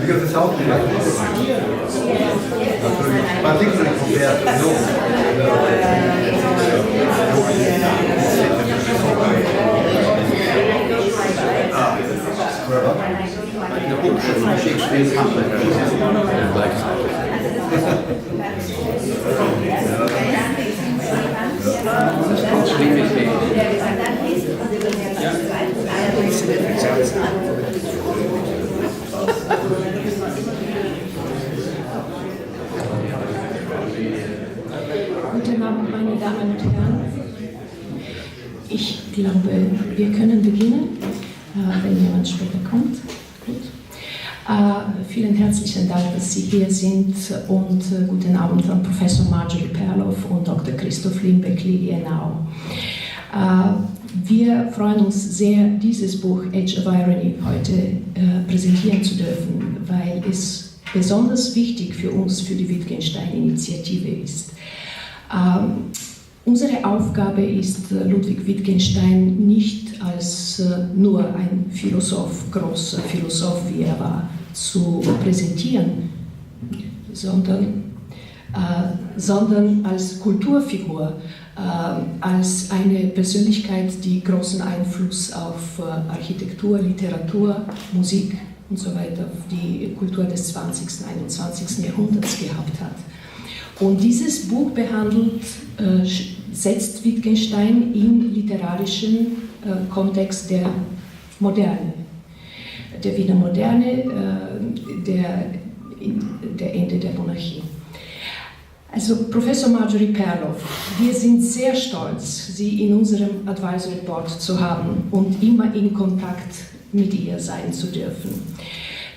because it's out there. Particularly compared to the book from Shakespeare's Hamlet. Guten Abend, meine Damen und Herren. Ich glaube, wir können beginnen, wenn jemand später kommt. Gut. Vielen herzlichen Dank, dass Sie hier sind und guten Abend an Professor Marjorie Perloff und Dr. Christoph Limbeck-Lilienau. Wir freuen uns sehr, dieses Buch Edge of Irony heute präsentieren zu dürfen, weil es besonders wichtig für uns, für die Wittgenstein-Initiative ist. Unsere Aufgabe ist, Ludwig Wittgenstein nicht als nur ein Philosoph, großer Philosoph, wie er war, zu präsentieren, sondern als Kulturfigur, als eine Persönlichkeit, die großen Einfluss auf Architektur, Literatur, Musik und so weiter, auf die Kultur des 20. und 21. Jahrhunderts gehabt hat. Und dieses Buch setzt Wittgenstein im literarischen Kontext der Moderne, der Wiener Moderne, der Ende der Monarchie. Also Professor Marjorie Perloff, wir sind sehr stolz, Sie in unserem Advisory Board zu haben und immer in Kontakt mit ihr sein zu dürfen.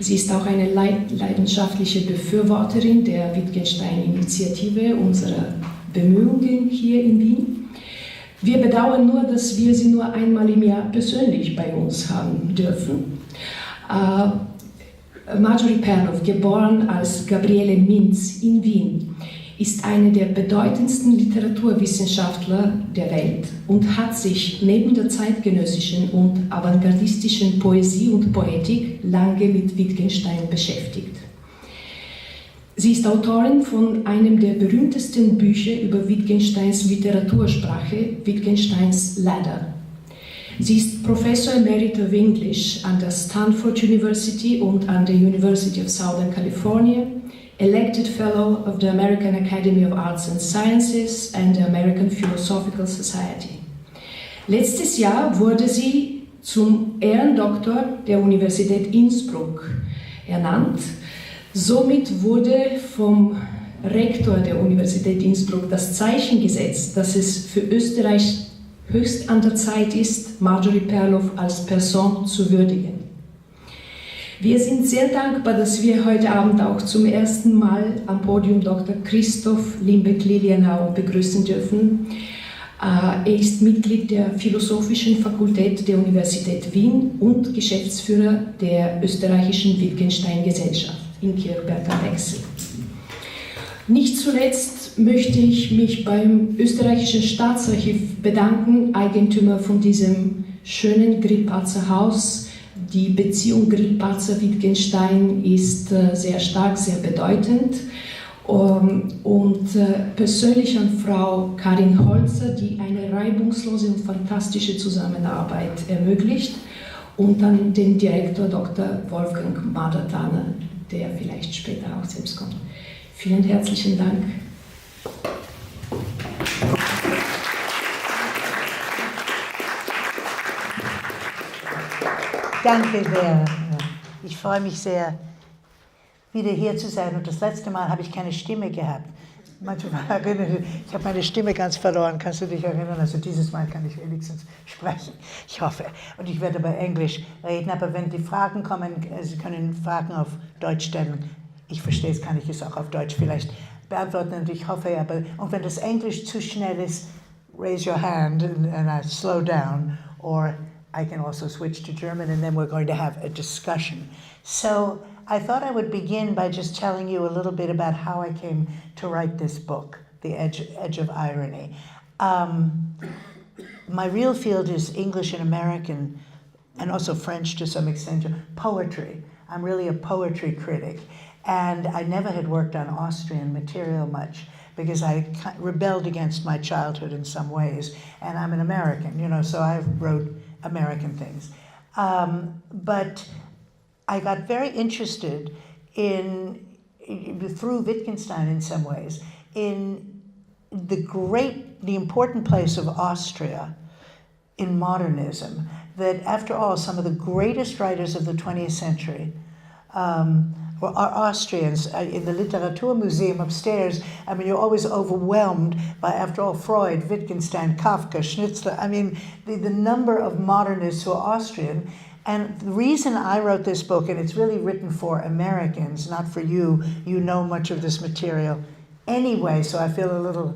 Sie ist auch eine leidenschaftliche Befürworterin der Wittgenstein-Initiative, unserer Bemühungen hier in Wien. Wir bedauern nur, dass wir sie nur einmal im Jahr persönlich bei uns haben dürfen. Marjorie Perloff, geboren als Gabriele Mintz in Wien, ist eine der bedeutendsten Literaturwissenschaftler der Welt und hat sich neben der zeitgenössischen und avantgardistischen Poesie und Poetik lange mit Wittgenstein beschäftigt. Sie ist Autorin von einem der berühmtesten Bücher über Wittgensteins Literatursprache, Wittgensteins Ladder. Sie ist Professor Emerita of English an der Stanford University und an der University of Southern California, Elected Fellow of the American Academy of Arts and Sciences and the American Philosophical Society. Letztes Jahr wurde sie zum Ehrendoktor der Universität Innsbruck ernannt. Somit wurde vom Rektor der Universität Innsbruck das Zeichen gesetzt, dass es für Österreich höchst an der Zeit ist, Marjorie Perloff als Person zu würdigen. Wir sind sehr dankbar, dass wir heute Abend auch zum ersten Mal am Podium Dr. Christoph Limbeck-Lilienau begrüßen dürfen. Er ist Mitglied der Philosophischen Fakultät der Universität Wien und Geschäftsführer der österreichischen Wittgenstein-Gesellschaft in Kirchberg am Wechsel. Nicht zuletzt möchte ich mich beim österreichischen Staatsarchiv bedanken, Eigentümer von diesem schönen Grillparzerhaus. Die Beziehung Grillparzer-Wittgenstein ist sehr stark, sehr bedeutend. Und persönlich an Frau Karin Holzer, die eine reibungslose und fantastische Zusammenarbeit ermöglicht. Und an den Direktor Dr. Wolfgang Madertaner, der vielleicht später auch selbst kommt. Vielen herzlichen Dank. Danke sehr. Ich freue mich sehr, wieder hier zu sein. Und das letzte Mal habe ich keine Stimme gehabt. Manchmal erinnere ich habe meine Stimme ganz verloren. Kannst du dich erinnern? Also dieses Mal kann ich wenigstens sprechen. Ich hoffe. Und ich werde bei Englisch reden. Aber wenn die Fragen kommen, Sie können Fragen auf Deutsch stellen. Ich verstehe es, kann ich es auch auf Deutsch vielleicht beantworten. Und ich hoffe, und wenn das Englisch zu schnell ist, raise your hand and I slow down. Or I can also switch to German, and then we're going to have a discussion. So I thought I would begin by just telling you a little bit about how I came to write this book, The Edge of Irony. My real field is English and American, and also French to some extent, poetry. I'm really a poetry critic. And I never had worked on Austrian material much because I rebelled against my childhood in some ways. And I'm an American, you know, so I wrote American things. But I got very interested through Wittgenstein in some ways, in the important place of Austria in modernism, that after all, some of the greatest writers of the 20th century are Austrians. In the Literaturmuseum upstairs, I mean, you're always overwhelmed by, after all, Freud, Wittgenstein, Kafka, Schnitzler. I mean, the number of modernists who are Austrian. And the reason I wrote this book, and it's really written for Americans, not for you, you know much of this material anyway, so I feel a little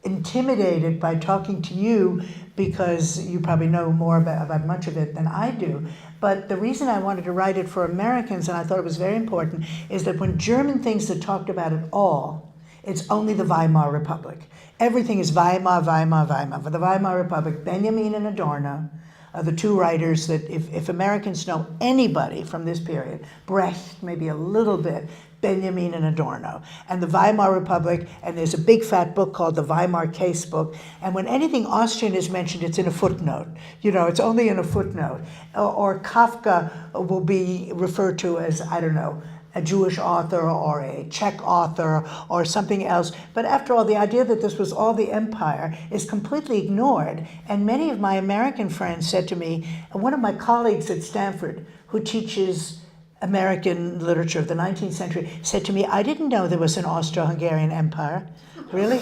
intimidated by talking to you because you probably know more about much of it than I do. But the reason I wanted to write it for Americans, and I thought it was very important, is that when German things are talked about at all, it's only the Weimar Republic. Everything is Weimar, Weimar, Weimar. For the Weimar Republic, Benjamin and Adorno are the two writers that if Americans know anybody from this period, Brecht maybe a little bit, Benjamin and Adorno, and the Weimar Republic, and there's a big fat book called the Weimar Case Book, and when anything Austrian is mentioned, it's in a footnote. You know, it's only in a footnote. Or Kafka will be referred to as, I don't know, a Jewish author or a Czech author or something else. But after all, the idea that this was all the empire is completely ignored. And many of my American friends said to me, one of my colleagues at Stanford who teaches American literature of the 19th century said to me, I didn't know there was an Austro-Hungarian Empire. Really?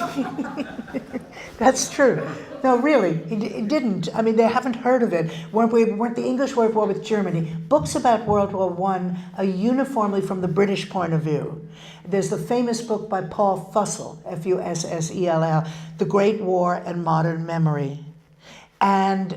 That's true. No, really, it didn't. I mean, they haven't heard of it. Weren't the English were at war with Germany. Books about World War I are uniformly from the British point of view. There's the famous book by Paul Fussell, Fussell, The Great War and Modern Memory. And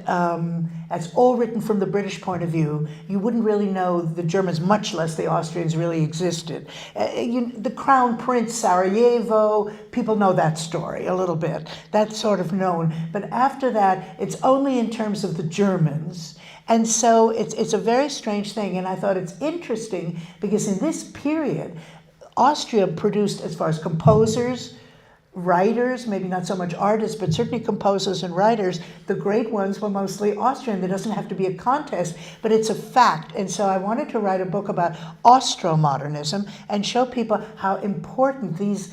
that's all written from the British point of view. You wouldn't really know the Germans, much less the Austrians, really existed. The Crown Prince, Sarajevo, people know that story a little bit. That's sort of known. But after that, it's only in terms of the Germans. And so it's a very strange thing. And I thought it's interesting because in this period, Austria produced, as far as composers, writers, maybe not so much artists, but certainly composers and writers, the great ones were mostly Austrian. There doesn't have to be a contest, but it's a fact. And so I wanted to write a book about Austral Modernism and show people how important these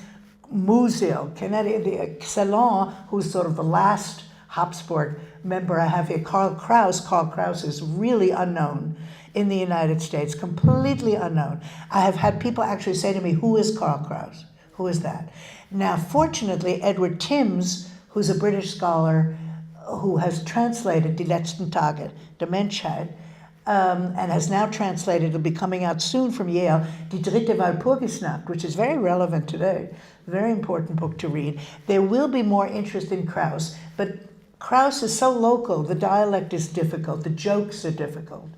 Musil, Canetti, Celan, who's sort of the last Habsburg member I have here, Karl Kraus. Karl Kraus is really unknown in the United States, completely unknown. I have had people actually say to me, who is Karl Kraus? Who is that? Now, fortunately, Edward Timms, who's a British scholar who has translated Die letzten Tage der Menschheit, and has now translated, it'll be coming out soon from Yale, Die dritte Walpurgisnacht, which is very relevant today, very important book to read. There will be more interest in Kraus, but Kraus is so local, the dialect is difficult, the jokes are difficult.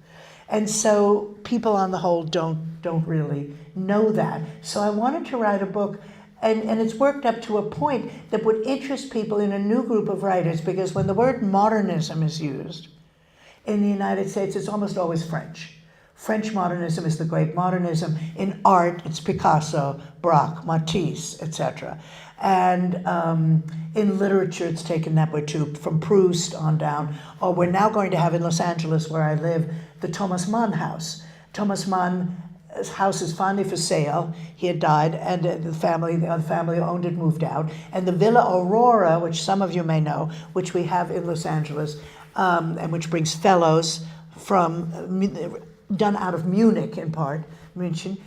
And so people on the whole don't really know that. So I wanted to write a book, and it's worked up to a point that would interest people in a new group of writers, because when the word modernism is used in the United States, it's almost always French. French modernism is the great modernism. In art, it's Picasso, Braque, Matisse, etc. And in literature, it's taken that way too, from Proust on down. Or we're now going to have in Los Angeles, where I live, the Thomas Mann house. Thomas Mann's house is finally for sale. He had died, and the family who owned it moved out. And the Villa Aurora, which some of you may know, which we have in Los Angeles, and which brings fellows from, done out of Munich in part, München,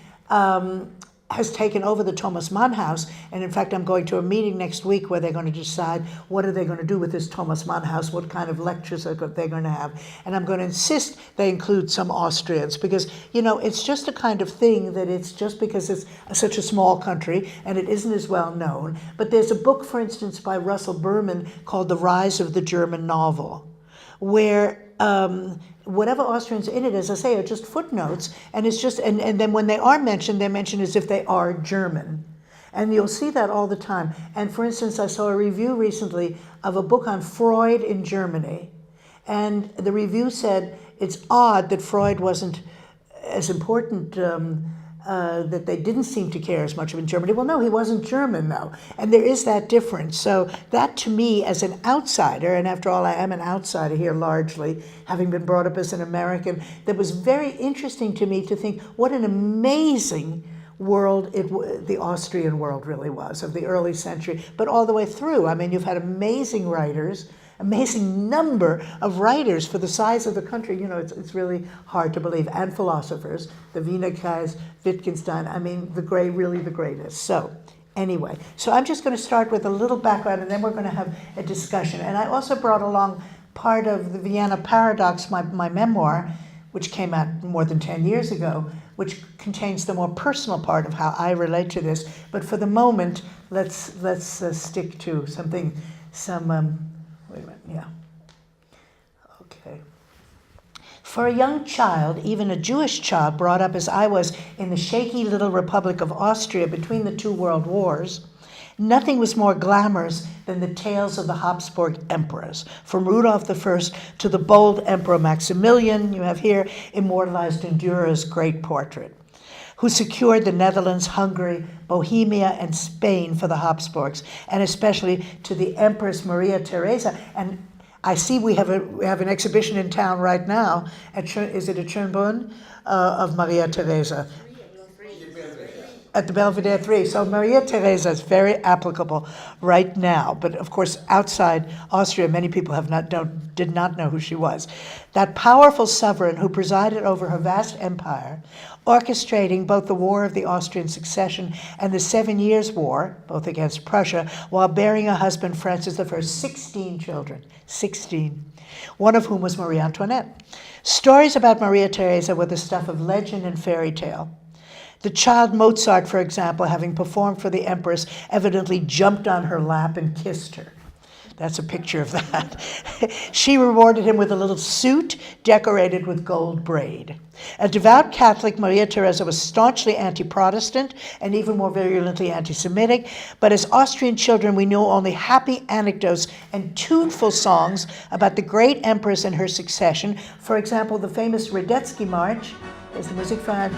has taken over the Thomas Mann house. And in fact, I'm going to a meeting next week where they're going to decide what are they going to do with this Thomas Mann house, what kind of lectures are they going to have. And I'm going to insist they include some Austrians, because, you know, it's just a kind of thing that it's just because it's such a small country and it isn't as well known. But there's a book, for instance, by Russell Berman called The Rise of the German Novel, where whatever Austrians in it, as I say, are just footnotes, and it's just, and then when they are mentioned, they're mentioned as if they are German. And you'll see that all the time. And for instance, I saw a review recently of a book on Freud in Germany, and the review said it's odd that Freud wasn't as important that they didn't seem to care as much in Germany. Well, no, he wasn't German, though. And there is that difference. So that, to me, as an outsider, and after all, I am an outsider here largely, having been brought up as an American, that was very interesting to me to think what an amazing world the Austrian world really was of the early century, but all the way through. I mean, you've had amazing writers, amazing number of writers for the size of the country. You know, it's really hard to believe. And philosophers, the Wiener guys, Wittgenstein, I mean, really the greatest. So anyway, so I'm just going to start with a little background, and then we're going to have a discussion. And I also brought along part of the Vienna Paradox, my memoir, which came out more than 10 years ago, which contains the more personal part of how I relate to this. But for the moment, let's stick to something, wait a minute, yeah. Okay. For a young child, even a Jewish child brought up as I was in the shaky little Republic of Austria between the two world wars, nothing was more glamorous than the tales of the Habsburg emperors, from Rudolf I to the bold Emperor Maximilian, you have here immortalized in Dürer's great portrait, who secured the Netherlands, Hungary, Bohemia, and Spain for the Habsburgs, and especially to the Empress Maria Theresa. And I see we have an exhibition in town right now, is it at Schönbrunn, of Maria Theresa? At the Belvedere 3. So Maria Theresa is very applicable right now. But of course, outside Austria, many people did not know who she was. That powerful sovereign who presided over her vast empire, orchestrating both the War of the Austrian Succession and the 7 Years' War, both against Prussia, while bearing a husband, Francis I, 16 children, 16, one of whom was Marie Antoinette. Stories about Maria Theresa were the stuff of legend and fairy tale. The child Mozart, for example, having performed for the Empress, evidently jumped on her lap and kissed her. That's a picture of that. She rewarded him with a little suit decorated with gold braid. A devout Catholic, Maria Theresa was staunchly anti-Protestant and even more virulently anti-Semitic, but as Austrian children we knew only happy anecdotes and tuneful songs about the great Empress and her succession. For example, the famous Radetzky March, is the Musikverein,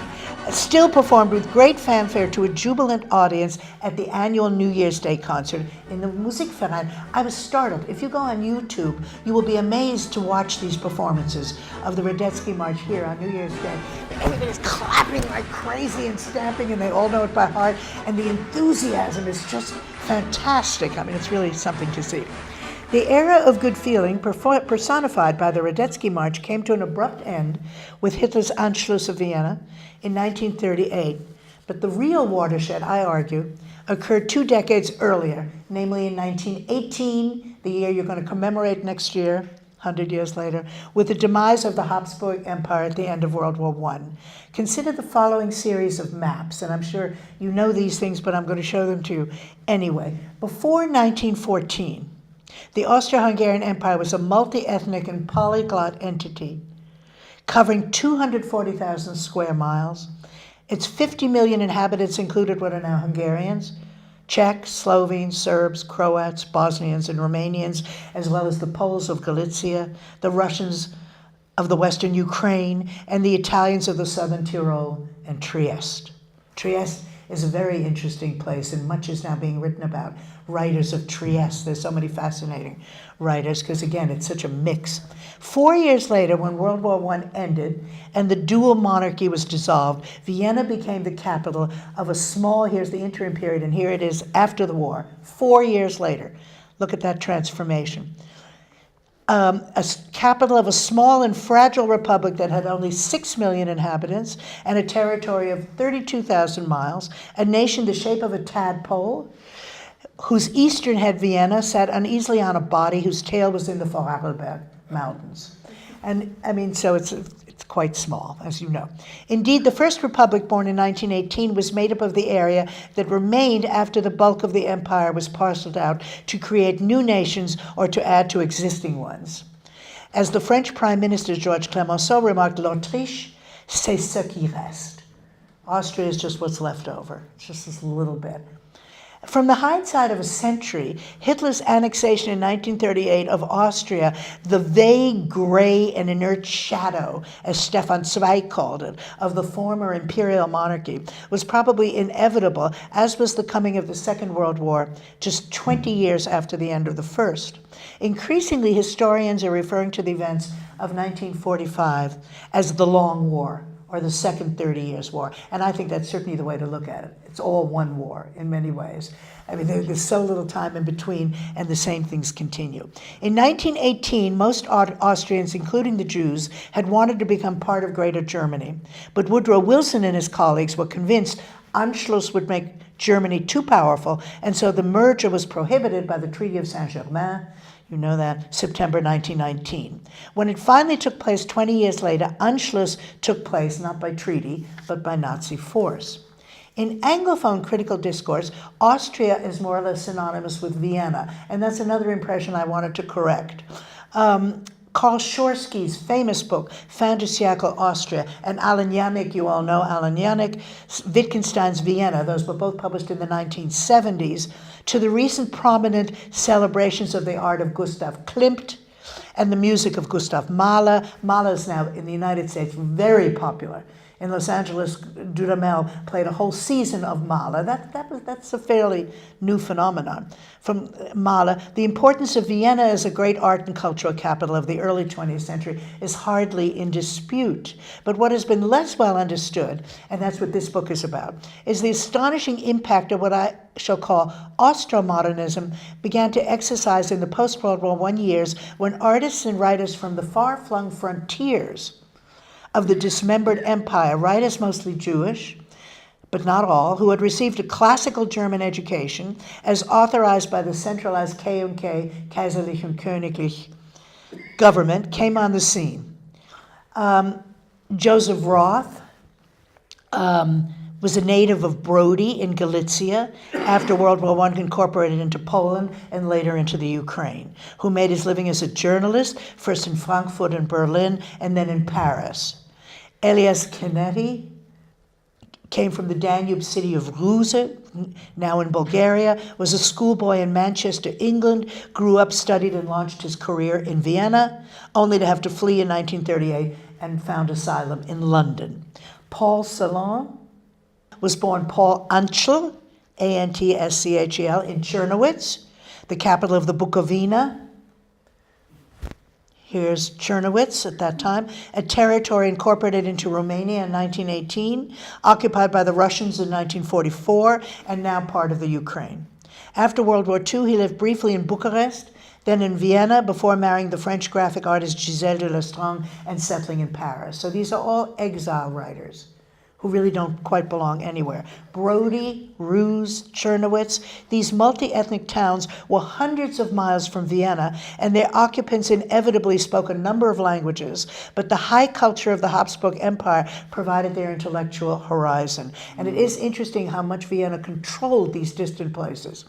still performed with great fanfare to a jubilant audience at the annual New Year's Day concert in the Musikverein. I was startled. If you go on YouTube, you will be amazed to watch these performances of the Radetzky March here on New Year's Day. Everything is clapping like crazy and stamping, and they all know it by heart, and the enthusiasm is just fantastic. I mean, it's really something to see. The era of good feeling, personified by the Radetzky March, came to an abrupt end with Hitler's Anschluss of Vienna in 1938. But the real watershed, I argue, occurred 2 decades earlier, namely in 1918, the year you're going to commemorate next year, 100 years later, with the demise of the Habsburg Empire at the end of World War I. Consider the following series of maps, and I'm sure you know these things, but I'm going to show them to you anyway. Before 1914, the Austro-Hungarian Empire was a multi-ethnic and polyglot entity covering 240,000 square miles. Its 50 million inhabitants included what are now Hungarians, Czechs, Slovenes, Serbs, Croats, Bosnians, and Romanians, as well as the Poles of Galicia, the Russians of the western Ukraine, and the Italians of the southern Tyrol and Trieste. Trieste is a very interesting place, and much is now being written about writers of Trieste. There's so many fascinating writers, because again, it's such a mix. 4 years later, when World War I ended and the dual monarchy was dissolved, Vienna became the capital of a small, here's the interim period, and here it is after the war, 4 years later. Look at that transformation. A capital of a small and fragile republic that had only 6 million inhabitants and a territory of 32,000 miles, a nation the shape of a tadpole, whose eastern head, Vienna, sat uneasily on a body whose tail was in the Vorarlberg Mountains. And I mean, so it's quite small, as you know. Indeed, the first republic, born in 1918, was made up of the area that remained after the bulk of the empire was parceled out to create new nations or to add to existing ones. As the French Prime Minister Georges Clemenceau remarked, l'Autriche, c'est ce qui reste. Austria is just what's left over. It's just this little bit. From the hindsight of a century, Hitler's annexation in 1938 of Austria, the vague, gray, and inert shadow, as Stefan Zweig called it, of the former imperial monarchy, was probably inevitable, as was the coming of the Second World War, just 20 years after the end of the First. Increasingly, historians are referring to the events of 1945 as the Long War, or the Second 30 Years' War. And I think that's certainly the way to look at it. It's all one war in many ways. I mean, there's so little time in between, and the same things continue. In 1918, most Austrians, including the Jews, had wanted to become part of Greater Germany. But Woodrow Wilson and his colleagues were convinced Anschluss would make Germany too powerful, and so the merger was prohibited by the Treaty of Saint-Germain. You know that, September 1919. When it finally took place 20 years later, Anschluss took place not by treaty, but by Nazi force. In Anglophone critical discourse, Austria is more or less synonymous with Vienna, and that's another impression I wanted to correct. Karl Schorsky's famous book, Fin du siècle, Austria, and Alan Yannick, you all know Alan Yannick, Wittgenstein's Vienna, those were both published in the 1970s, to the recent prominent celebrations of the art of Gustav Klimt and the music of Gustav Mahler. Mahler is now in the United States very popular. In Los Angeles, Dudamel played a whole season of Mahler. That's a fairly new phenomenon. From Mahler, the importance of Vienna as a great art and cultural capital of the early 20th century is hardly in dispute. But what has been less well understood, and that's what this book is about, is the astonishing impact of what I shall call Austral Modernism began to exercise in the post-World War I years, when artists and writers from the far-flung frontiers of the dismembered empire, writers mostly Jewish, but not all, who had received a classical German education as authorized by the centralized K&K, Kaiserlich und Königlich government, came on the scene. Joseph Roth was a native of Brody in Galicia, after World War I incorporated into Poland and later into the Ukraine, who made his living as a journalist, first in Frankfurt and Berlin, and then in Paris. Elias Canetti came from the Danube city of Ruse, now in Bulgaria, was a schoolboy in Manchester, England, grew up, studied, and launched his career in Vienna, only to have to flee in 1938 and found asylum in London. Paul Celan was born Paul Antschel, A-N-T-S-C-H-E-L, in Czernowitz, the capital of the Bukovina. Here's Czernowitz at that time, a territory incorporated into Romania in 1918, occupied by the Russians in 1944, and now part of the Ukraine. After World War II, he lived briefly in Bucharest, then in Vienna, before marrying the French graphic artist Gisèle de Lestrange and settling in Paris. So these are all exile writers who really don't quite belong anywhere. Brody, Ruse, Czernowitz, these multi-ethnic towns were hundreds of miles from Vienna, and their occupants inevitably spoke a number of languages, but the high culture of the Habsburg Empire provided their intellectual horizon. And it is interesting how much Vienna controlled these distant places.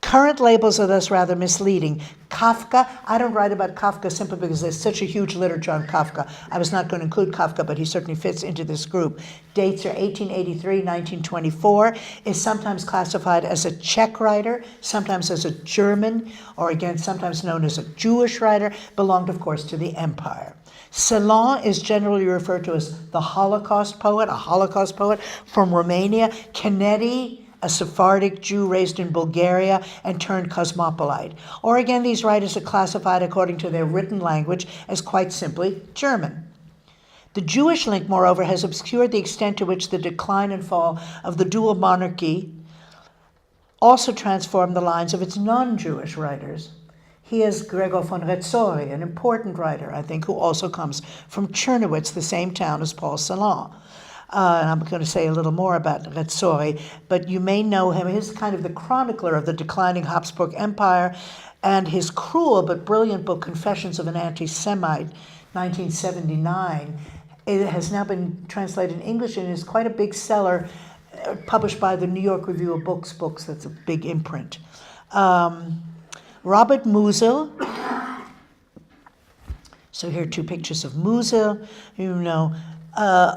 Current labels are thus rather misleading. Kafka, I don't write about Kafka simply because there's such a huge literature on Kafka. I was not going to include Kafka, but he certainly fits into this group. Dates are 1883, 1924, is sometimes classified as a Czech writer, sometimes as a German, or again, sometimes known as a Jewish writer, belonged, of course, to the empire. Celan is generally referred to as the Holocaust poet, a Holocaust poet from Romania. Canetti, a Sephardic Jew raised in Bulgaria and turned cosmopolite. Or again, these writers are classified according to their written language as quite simply German. The Jewish link, moreover, has obscured the extent to which the decline and fall of the dual monarchy also transformed the lines of its non-Jewish writers. Here's Gregor von Retzori, an important writer, I think, who also comes from Czernowitz, the same town as Paul Celan. And I'm going to say a little more about Retzori, but you may know him. He's kind of the chronicler of the declining Habsburg Empire, and his cruel but brilliant book, Confessions of an Anti-Semite, 1979, it has now been translated in English and is quite a big seller, published by the New York Review of Books. That's a big imprint. Robert Musil. So here are two pictures of Musil. You know,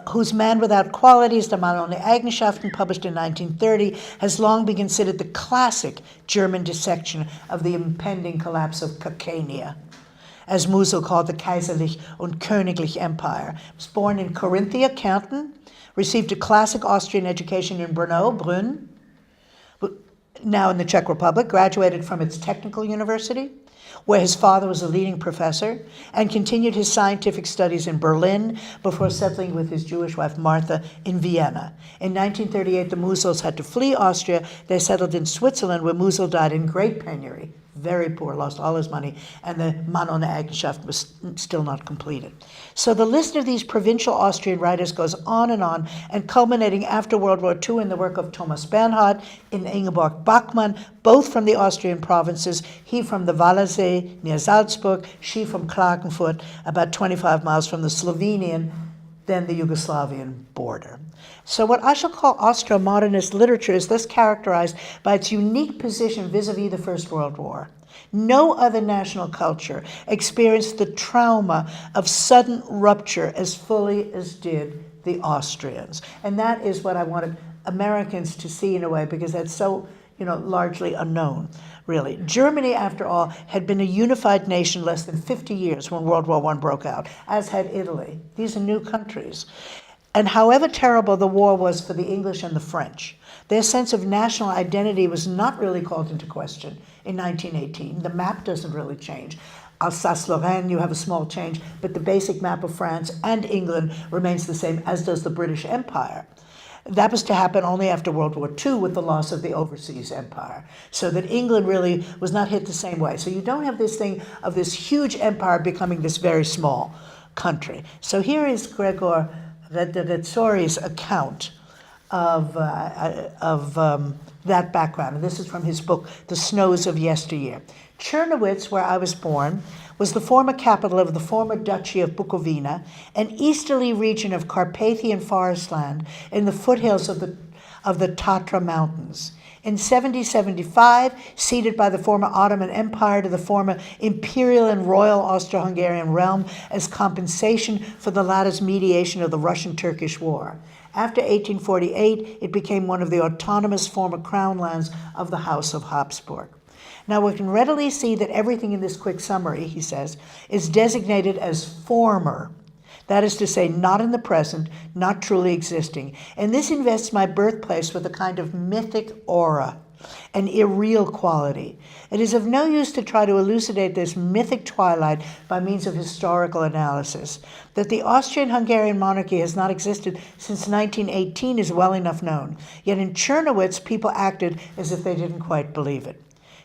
whose Man Without Qualities, Der Mann ohne Eigenschaften, published in 1930, has long been considered the classic German dissection of the impending collapse of Campania, as Musil called the Kaiserlich und Königlich Empire. He was born in Carinthia, Kärnten, received a classic Austrian education in Brno, now in the Czech Republic, graduated from its technical university, where his father was a leading professor, and continued his scientific studies in Berlin before settling with his Jewish wife Martha in Vienna. In 1938, the Musils had to flee Austria. They settled in Switzerland, where Musil died in great penury, very poor, lost all his money, and the Mann ohne Eigenschaft was still not completed. So the list of these provincial Austrian writers goes on, and culminating after World War II in the work of Thomas Bernhard, in Ingeborg Bachmann, both from the Austrian provinces, he from the Wallensee near Salzburg, she from Klagenfurt, about 25 miles from the Slovenian, then the Yugoslavian border. So what I shall call Austral Modernist literature is thus characterized by its unique position vis-a-vis the First World War. No other national culture experienced the trauma of sudden rupture as fully as did the Austrians. And that is what I wanted Americans to see in a way, because that's so, largely unknown, really. Germany, after all, had been a unified nation less than 50 years when World War I broke out, as had Italy. These are new countries. And however terrible the war was for the English and the French, their sense of national identity was not really called into question in 1918. The map doesn't really change. Alsace-Lorraine, you have a small change, but the basic map of France and England remains the same, as does the British Empire. That was to happen only after World War II with the loss of the overseas empire, so that England really was not hit the same way. So you don't have this thing of this huge empire becoming this very small country. So here is Gregor Redzori's account of that background. And this is from his book, The Snows of Yesteryear. Czernowitz, where I was born, was the former capital of the former Duchy of Bukovina, an easterly region of Carpathian forestland in the foothills of the Tatra Mountains. In 1775, ceded by the former Ottoman Empire to the former Imperial and Royal Austro-Hungarian realm as compensation for the latter's mediation of the Russian-Turkish War. After 1848, it became one of the autonomous former crown lands of the House of Habsburg. Now, we can readily see that everything in this quick summary, he says, is designated as former. That is to say, not in the present, not truly existing. And this invests my birthplace with a kind of mythic aura, an irreal quality. It is of no use to try to elucidate this mythic twilight by means of historical analysis. That the Austrian-Hungarian monarchy has not existed since 1918 is well enough known. Yet in Czernowitz, people acted as if they didn't quite believe it.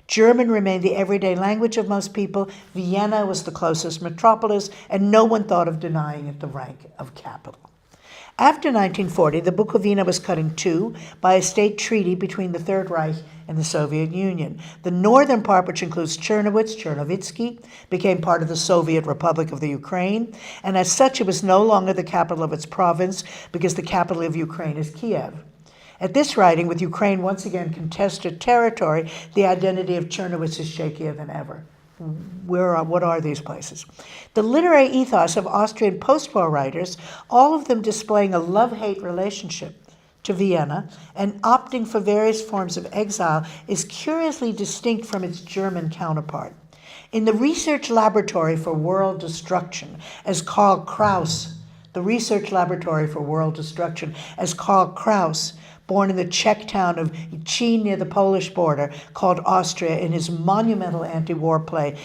German remained the everyday language of most people. Vienna was the closest metropolis, and no one thought of denying it the rank of capital. After 1940, the Bukovina was cut in two by a state treaty between the Third Reich and the Soviet Union. The northern part, which includes Czernowitz, Czernovitsky, became part of the Soviet Republic of the Ukraine, and as such it was no longer the capital of its province, because the capital of Ukraine is Kiev. At this writing, with Ukraine once again contested territory, the identity of Czernowitz is shakier than ever. What are these places? The literary ethos of Austrian post-war writers, all of them displaying a love-hate relationship to Vienna and opting for various forms of exile, is curiously distinct from its German counterpart. In the Research Laboratory for World Destruction, as Karl Kraus, born in the Czech town of Ichin near the Polish border, called Austria, in his monumental anti-war play,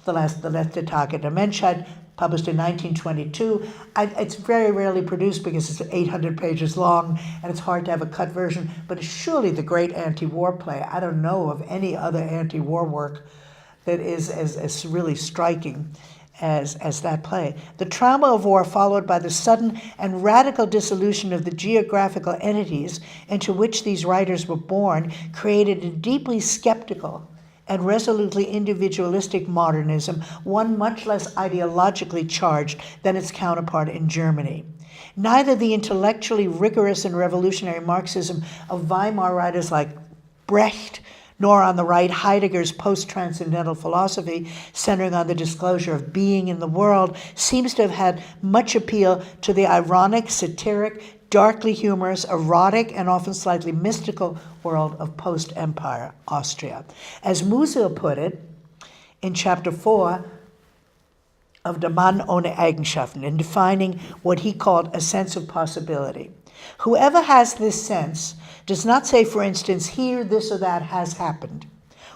The Letzte Tage der Menschheit, published in 1922. It's very rarely produced because it's 800 pages long and it's hard to have a cut version, but it's surely the great anti-war play. I don't know of any other anti-war work that is as really striking as that play. The trauma of war, followed by the sudden and radical dissolution of the geographical entities into which these writers were born, created a deeply skeptical and resolutely individualistic modernism, one much less ideologically charged than its counterpart in Germany. Neither the intellectually rigorous and revolutionary Marxism of Weimar writers like Brecht, nor on the right Heidegger's post-transcendental philosophy, centering on the disclosure of being in the world, seems to have had much appeal to the ironic, satiric, darkly humorous, erotic, and often slightly mystical world of post-empire Austria. As Musil put it in chapter 4 of Der Mann ohne Eigenschaften, in defining what he called a sense of possibility. Whoever has this sense does not say, for instance, here this or that has happened,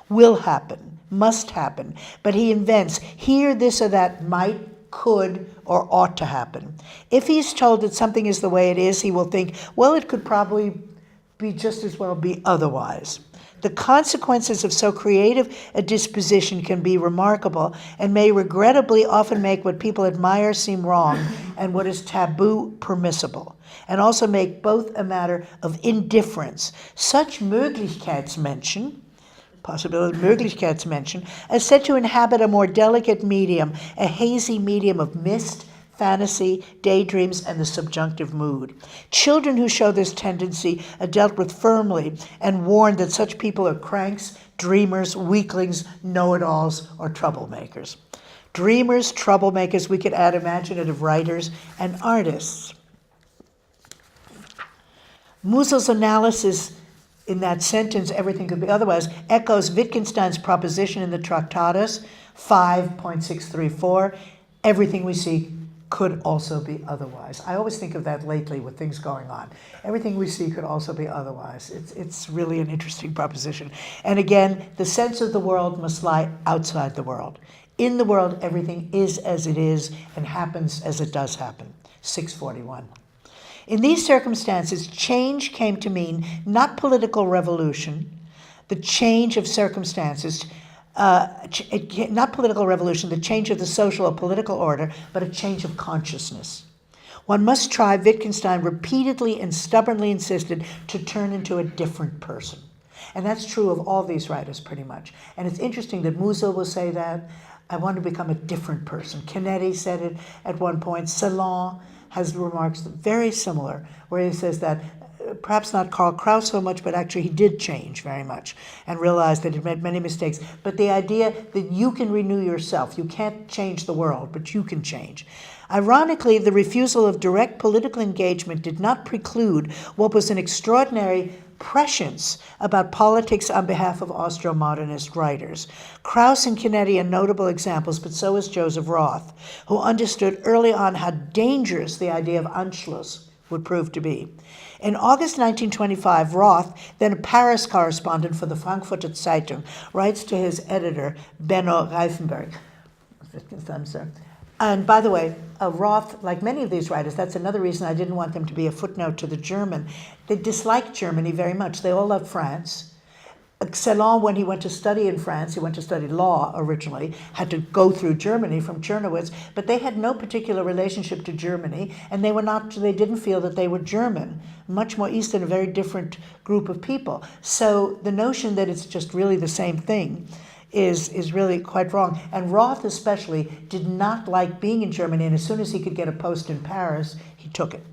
will happen, must happen, but he invents, here this or that might, could, or ought to happen. If he's told that something is the way it is, he will think, well, it could probably be just as well be otherwise. The consequences of so creative a disposition can be remarkable and may regrettably often make what people admire seem wrong and what is taboo permissible, and also make both a matter of indifference. Such Möglichkeitsmenschen, are said to inhabit a more delicate medium, a hazy medium of mist, fantasy, daydreams, and the subjunctive mood. Children who show this tendency are dealt with firmly and warned that such people are cranks, dreamers, weaklings, know-it-alls, or troublemakers. Dreamers, troublemakers, we could add imaginative writers and artists. Musil's analysis in that sentence, everything could be otherwise, echoes Wittgenstein's proposition in the Tractatus 5.634, everything we see could also be otherwise. I always think of that lately with things going on. Everything we see could also be otherwise. It's really an interesting proposition. And again, the sense of the world must lie outside the world. In the world, everything is as it is and happens as it does happen. 641. In these circumstances, change came to mean not political revolution, the change of circumstances, not political revolution, the change of the social or political order, but a change of consciousness. One must try, Wittgenstein repeatedly and stubbornly insisted, to turn into a different person. And that's true of all these writers, pretty much. And it's interesting that Musil will say that, I want to become a different person. Canetti said it at one point. Celan has remarks very similar, where he says that perhaps not Karl Kraus so much, but actually he did change very much and realized that he made many mistakes. But the idea that you can renew yourself, you can't change the world, but you can change. Ironically, the refusal of direct political engagement did not preclude what was an extraordinary prescience about politics on behalf of Austral Modernist writers. Kraus and Canetti are notable examples, but so is Joseph Roth, who understood early on how dangerous the idea of Anschluss would prove to be. In August 1925, Roth, then a Paris correspondent for the Frankfurter Zeitung, writes to his editor, Benno Reifenberg. And by the way, Roth, like many of these writers, that's another reason I didn't want them to be a footnote to the German. They disliked Germany very much. They all loved France. Celan, when he went to study in France, he went to study law originally, had to go through Germany from Czernowitz, but they had no particular relationship to Germany, and they didn't feel that they were German, much more Eastern, a very different group of people. So the notion that it's just really the same thing is really quite wrong. And Roth especially did not like being in Germany, and as soon as he could get a post in Paris, he took it.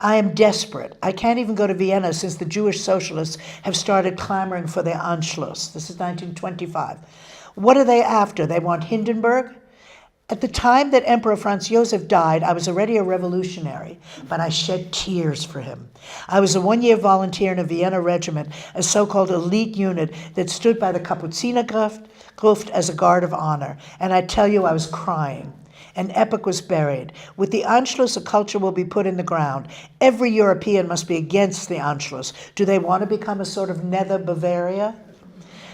I am desperate. I can't even go to Vienna since the Jewish socialists have started clamoring for their Anschluss. This is 1925. What are they after? They want Hindenburg? At the time that Emperor Franz Joseph died, I was already a revolutionary, but I shed tears for him. I was a one-year volunteer in a Vienna regiment, a so-called elite unit that stood by the Kapuzinergruft as a guard of honor, and I tell you, I was crying. An epoch was buried. With the Anschluss, a culture will be put in the ground. Every European must be against the Anschluss. Do they want to become a sort of nether Bavaria?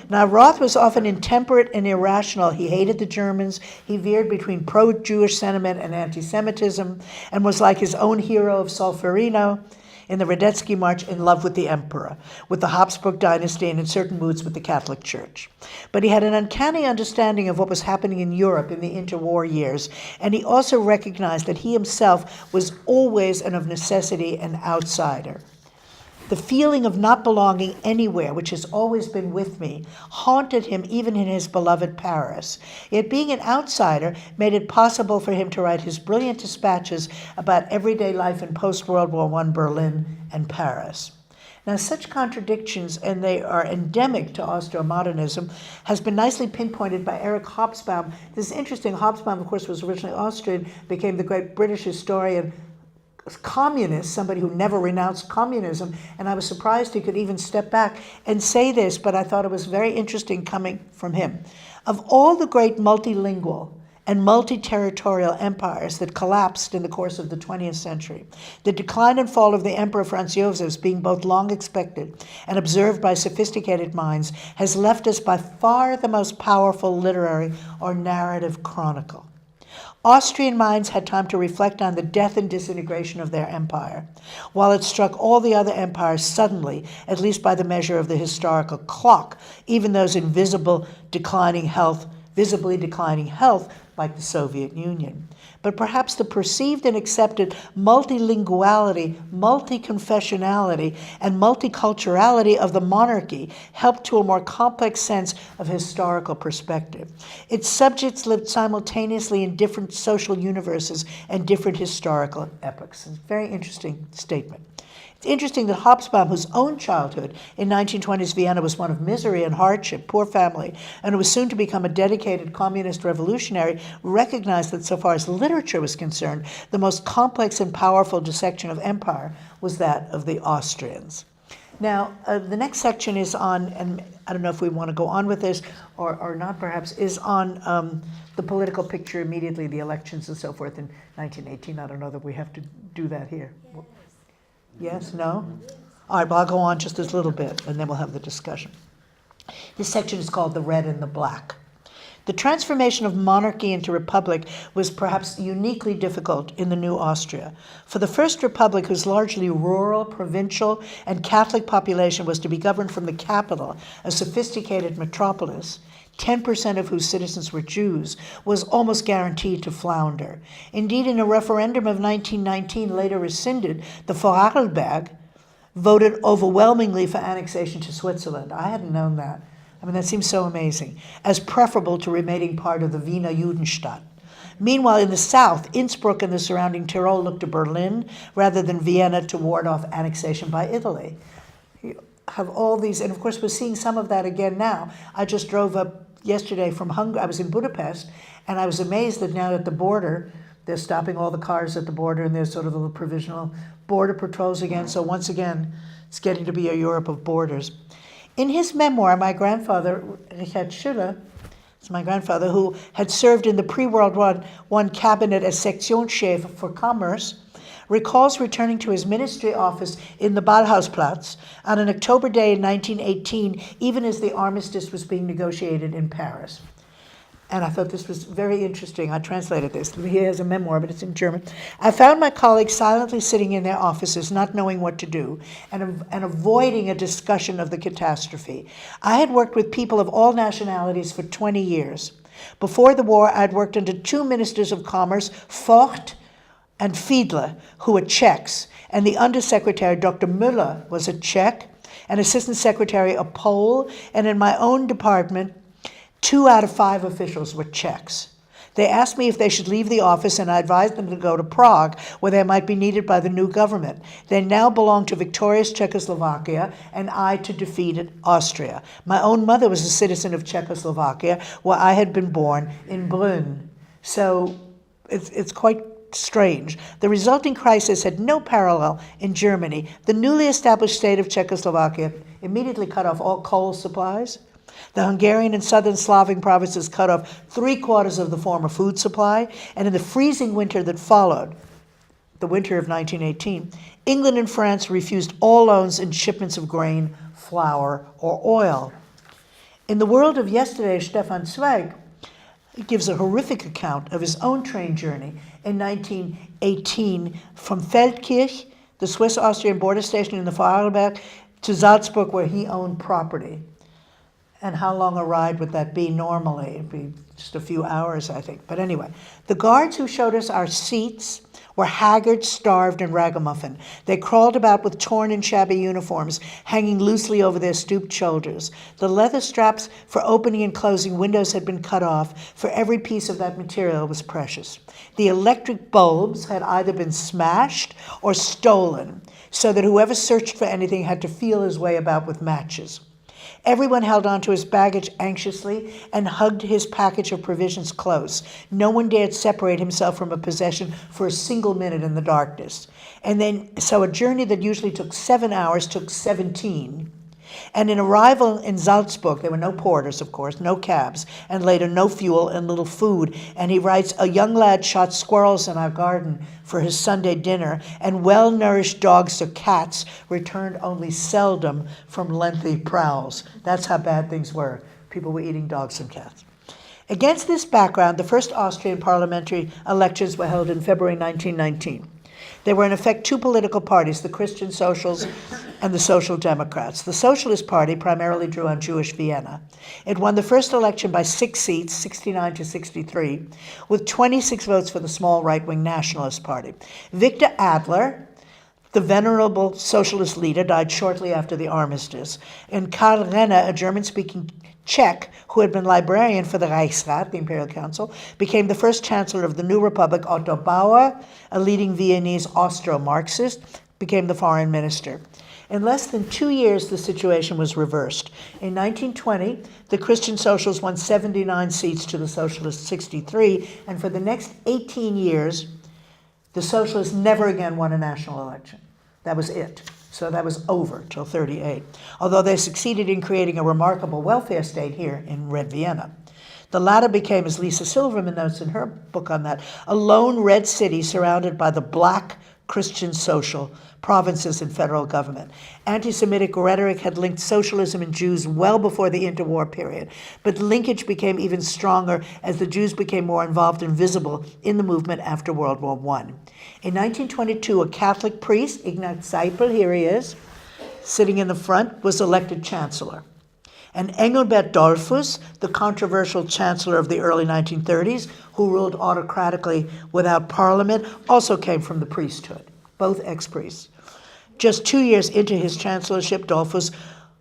Now, Roth was often intemperate and irrational. He hated the Germans. He veered between pro-Jewish sentiment and anti-Semitism, and was like his own hero of Solferino in the Radetzky March, in love with the emperor, with the Habsburg dynasty, and in certain moods with the Catholic Church. But he had an uncanny understanding of what was happening in Europe in the interwar years, and he also recognized that he himself was always and of necessity an outsider. The feeling of not belonging anywhere, which has always been with me, haunted him even in his beloved Paris. Yet being an outsider made it possible for him to write his brilliant dispatches about everyday life in post-World War I Berlin and Paris. Now, such contradictions, and they are endemic to Austral Modernism, has been nicely pinpointed by Erich Hobsbawm. This is interesting. Hobsbawm, of course, was originally Austrian, became the great British historian, communist, somebody who never renounced communism, and I was surprised he could even step back and say this, but I thought it was very interesting coming from him. Of all the great multilingual and multi-territorial empires that collapsed in the course of the 20th century, the decline and fall of the Emperor Franz Josefs, being both long expected and observed by sophisticated minds, has left us by far the most powerful literary or narrative chronicle. Austrian minds had time to reflect on the death and disintegration of their empire, while it struck all the other empires suddenly, at least by the measure of the historical clock, even those in visibly declining health, like the Soviet Union. But perhaps the perceived and accepted multilinguality, multi-confessionality, and multiculturality of the monarchy helped to a more complex sense of historical perspective. Its subjects lived simultaneously in different social universes and different historical epochs. It's a very interesting statement. It's interesting that Hobsbawm, whose own childhood in 1920s Vienna was one of misery and hardship, poor family, and who was soon to become a dedicated communist revolutionary, recognized that so far as literature was concerned, the most complex and powerful dissection of empire was that of the Austrians. Now, the next section is on, and I don't know if we want to go on with this or not perhaps, is on the political picture immediately, the elections and so forth in 1918. I don't know that we have to do that here. Yes? No? All right, well, I'll go on just a little bit, and then we'll have the discussion. This section is called The Red and the Black. The transformation of monarchy into republic was perhaps uniquely difficult in the new Austria. For the First Republic, whose largely rural, provincial, and Catholic population was to be governed from the capital, a sophisticated metropolis, 10% of whose citizens were Jews, was almost guaranteed to flounder. Indeed, in a referendum of 1919, later rescinded, the Vorarlberg voted overwhelmingly for annexation to Switzerland. I hadn't known that. I mean, that seems so amazing, as preferable to remaining part of the Wiener Judenstadt. Meanwhile, in the south, Innsbruck and the surrounding Tyrol looked to Berlin rather than Vienna to ward off annexation by Italy. You have all these, and of course we're seeing some of that again now. I just drove up yesterday from Hungary. I was in Budapest, and I was amazed that now at the border, they're stopping all the cars at the border, and there's sort of little provisional border patrols again. So once again, it's getting to be a Europe of borders. In his memoir, my grandfather, Richard Schiller, it's my grandfather, who had served in the pre-World War I cabinet as Sektionschef for Commerce, recalls returning to his ministry office in the Ballhausplatz on an October day in 1918, even as the armistice was being negotiated in Paris. And I thought this was very interesting. I translated this. He has a memoir, but it's in German. I found my colleagues silently sitting in their offices, not knowing what to do, and avoiding a discussion of the catastrophe. I had worked with people of all nationalities for 20 years. Before the war, I'd worked under two ministers of commerce, Vogt and Fiedler, who were Czechs, and the undersecretary, Dr. Müller, was a Czech, and assistant secretary, a Pole, and in my own department, 2 out of 5 officials were Czechs. They asked me if they should leave the office, and I advised them to go to Prague, where they might be needed by the new government. They now belonged to victorious Czechoslovakia, and I to defeated Austria. My own mother was a citizen of Czechoslovakia, where I had been born in Brünn. So it's quite strange. The resulting crisis had no parallel in Germany. The newly established state of Czechoslovakia immediately cut off all coal supplies. The Hungarian and southern Slavic provinces cut off 3/4 of the former food supply, and in the freezing winter that followed, the winter of 1918, England and France refused all loans and shipments of grain, flour, or oil. In The World of Yesterday, Stefan Zweig gives a horrific account of his own train journey in 1918 from Feldkirch, the Swiss-Austrian border station in the Vorarlberg, to Salzburg, where he owned property. And how long a ride would that be normally? It'd be just a few hours, I think. But anyway, the guards who showed us our seats were haggard, starved, and ragamuffin. They crawled about with torn and shabby uniforms hanging loosely over their stooped shoulders. The leather straps for opening and closing windows had been cut off, for every piece of that material was precious. The electric bulbs had either been smashed or stolen, so that whoever searched for anything had to feel his way about with matches. Everyone held on to his baggage anxiously and hugged his package of provisions close. No one dared separate himself from a possession for a single minute in the darkness. So a journey that usually took 7 hours took 17. And in arrival in Salzburg, there were no porters, of course, no cabs, and later no fuel and little food. And he writes, a young lad shot squirrels in our garden for his Sunday dinner, and well-nourished dogs or cats returned only seldom from lengthy prowls. That's how bad things were. People were eating dogs and cats. Against this background, the first Austrian parliamentary elections were held in February 1919. There were in effect two political parties, the Christian Socials and the Social Democrats. The Socialist Party primarily drew on Jewish Vienna. It won the first election by 6 seats, 69 to 63, with 26 votes for the small right-wing Nationalist Party. Victor Adler, the venerable socialist leader, died shortly after the armistice, and Karl Renner, a German-speaking Czech who had been librarian for the Reichsrat, the Imperial Council, became the first chancellor of the new republic. Otto Bauer, a leading Viennese Austro-Marxist, became the foreign minister. In less than 2 years, the situation was reversed. In 1920, the Christian Socials won 79 seats to the Socialists' 63, and for the next 18 years, the Socialists never again won a national election. That was it. So that was over till 38, although they succeeded in creating a remarkable welfare state here in Red Vienna. The latter became, as Lisa Silverman notes in her book on that, a lone red city surrounded by the black Christian social provinces and federal government. Anti-Semitic rhetoric had linked socialism and Jews well before the interwar period, but linkage became even stronger as the Jews became more involved and visible in the movement after World War I. In 1922, a Catholic priest, Ignaz Seipel, here he is, sitting in the front, was elected chancellor. And Engelbert Dollfuss, the controversial chancellor of the early 1930s, who ruled autocratically without parliament, also came from the priesthood, both ex-priests. Just 2 years into his chancellorship, Dollfuss,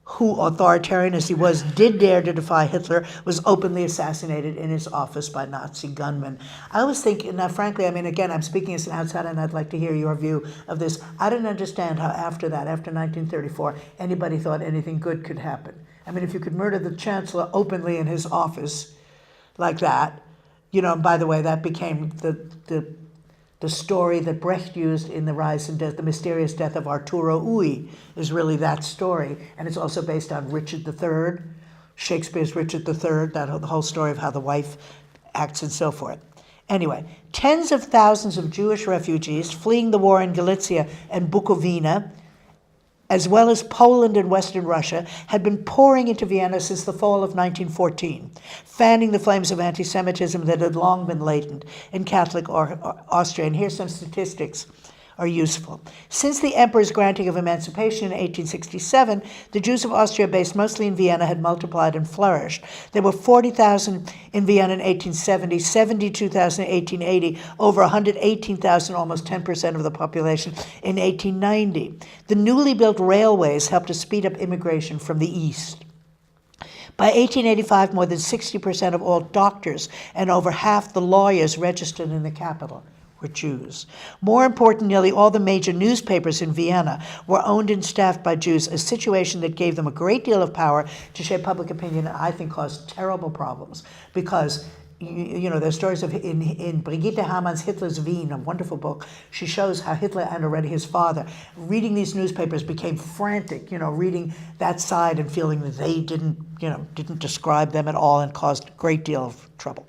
who, authoritarian as he was, did dare to defy Hitler, was openly assassinated in his office by Nazi gunmen. I was thinking, now frankly, I mean, again, I'm speaking as an outsider and I'd like to hear your view of this. I didn't understand how after that, after 1934, anybody thought anything good could happen. I mean, if you could murder the chancellor openly in his office like that, you know, and by the way, that became the story that Brecht used in The Rise and Death, The Mysterious Death of Arturo Ui, is really that story. And it's also based on Richard III, Shakespeare's Richard III, the whole story of how the wife acts and so forth. Anyway, tens of thousands of Jewish refugees fleeing the war in Galicia and Bukovina, as well as Poland and Western Russia, had been pouring into Vienna since the fall of 1914, fanning the flames of anti-Semitism that had long been latent in Catholic Austria. And here's some statistics are useful. Since the emperor's granting of emancipation in 1867, the Jews of Austria, based mostly in Vienna, had multiplied and flourished. There were 40,000 in Vienna in 1870, 72,000 in 1880, over 118,000, almost 10% of the population, in 1890. The newly built railways helped to speed up immigration from the east. By 1885, more than 60% of all doctors and over half the lawyers registered in the capital were Jews. More important, nearly all the major newspapers in Vienna were owned and staffed by Jews, a situation that gave them a great deal of power to shape public opinion and I think caused terrible problems because you know, there's stories of in Brigitte Haman's Hitler's Wien, a wonderful book. She shows how Hitler and already his father, reading these newspapers, became frantic, you know, reading that side and feeling that they didn't describe them at all and caused a great deal of trouble.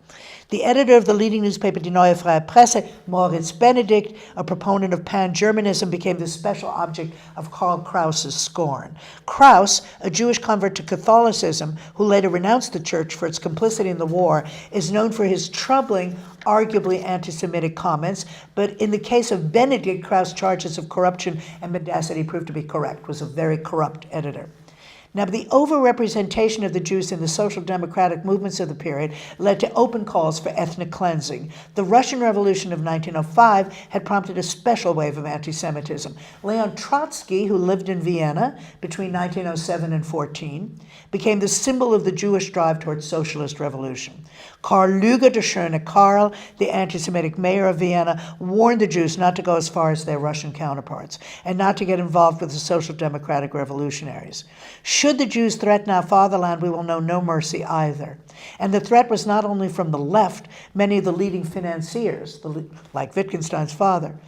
The editor of the leading newspaper Die Neue Freie Presse, Moritz Benedikt, a proponent of pan-Germanism, became the special object of Karl Kraus's scorn. Kraus, a Jewish convert to Catholicism, who later renounced the church for its complicity in the war, is known for his troubling, arguably anti-Semitic comments, but in the case of Benedikt, Kraus' charges of corruption and mendacity proved to be correct, was a very corrupt editor. Now, the overrepresentation of the Jews in the social democratic movements of the period led to open calls for ethnic cleansing. The Russian Revolution of 1905 had prompted a special wave of anti-Semitism. Leon Trotsky, who lived in Vienna between 1907 and 14, became the symbol of the Jewish drive towards socialist revolution. Karl Lüger de Schöne, Karl, the anti-Semitic mayor of Vienna, warned the Jews not to go as far as their Russian counterparts and not to get involved with the social democratic revolutionaries. Should the Jews threaten our fatherland, we will know no mercy either. And the threat was not only from the left. Many of the leading financiers, like Wittgenstein's father,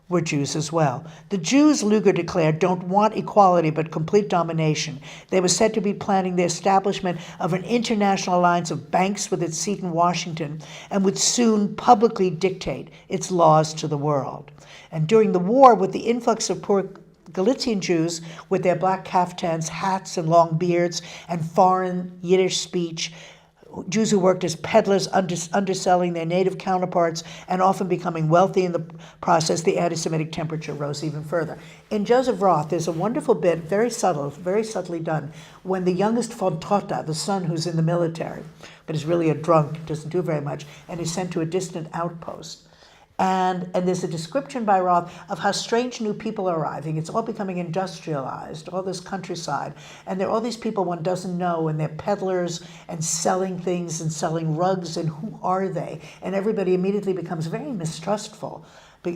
were Jews as well. The Jews, Lüger declared, don't want equality but complete domination. They were said to be planning the establishment of an international alliance of banks with its seat in Washington and would soon publicly dictate its laws to the world. And during the war, with the influx of poor Galician Jews with their black kaftans, hats, and long beards, and foreign Yiddish speech, Jews who worked as peddlers, underselling their native counterparts and often becoming wealthy in the process, the anti-Semitic temperature rose even further. In Joseph Roth, there's a wonderful bit, very subtle, very subtly done, when the youngest von Trotta, the son who's in the military, but is really a drunk, doesn't do very much, and is sent to a distant outpost. And there's a description by Roth of how strange new people are arriving. It's all becoming industrialized, all this countryside. And there are all these people one doesn't know, and they're peddlers and selling things and selling rugs, and who are they? And everybody immediately becomes very mistrustful.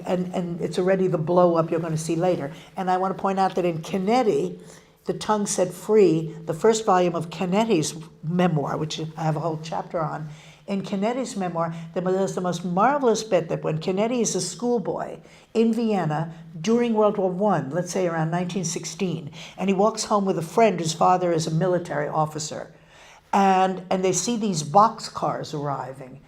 And it's already the blow up you're going to see later. And I want to point out that in Canetti, The Tongue Set Free, the first volume of Canetti's memoir, which I have a whole chapter on, in Canetti's memoir, there's the most marvelous bit that when Canetti is a schoolboy in Vienna during World War I, let's say around 1916, and he walks home with a friend whose father is a military officer, and they see these boxcars arriving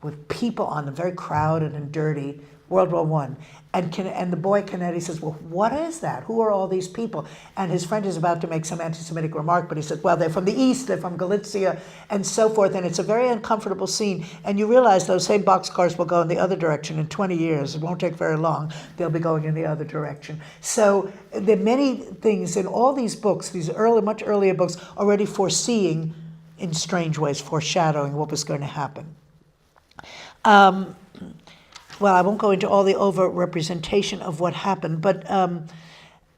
with people on them, very crowded and dirty, World War I. And the boy Canetti says, well, what is that? Who are all these people? And his friend is about to make some anti-Semitic remark, but he says, well, they're from the East, they're from Galicia, and so forth. And it's a very uncomfortable scene. And you realize those same boxcars will go in the other direction in 20 years. It won't take very long. They'll be going in the other direction. So there are many things in all these books, these much earlier books, already foreseeing, in strange ways, foreshadowing what was going to happen. Well, I won't go into all the over-representation of what happened, but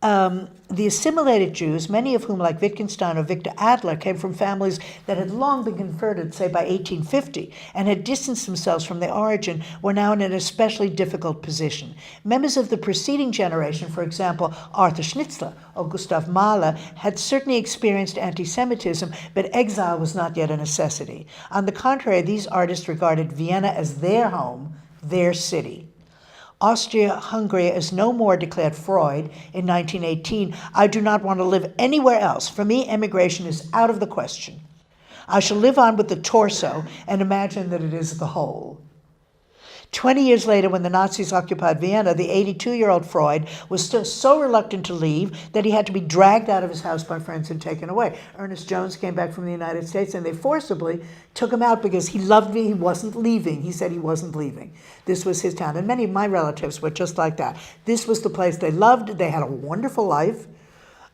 the assimilated Jews, many of whom, like Wittgenstein or Victor Adler, came from families that had long been converted, say, by 1850, and had distanced themselves from their origin, were now in an especially difficult position. Members of the preceding generation, for example, Arthur Schnitzler or Gustav Mahler, had certainly experienced anti-Semitism, but exile was not yet a necessity. On the contrary, these artists regarded Vienna as their home, their city. Austria-Hungary is no more, declared Freud in 1918. I do not want to live anywhere else. For me, emigration is out of the question. I shall live on with the torso and imagine that it is the whole. 20 years later, when the Nazis occupied Vienna, the 82-year-old Freud was still so reluctant to leave that he had to be dragged out of his house by friends and taken away. Ernest Jones came back from the United States, and they forcibly took him out because he loved me. He wasn't leaving. He said he wasn't leaving. This was his town. And many of my relatives were just like that. This was the place they loved. They had a wonderful life,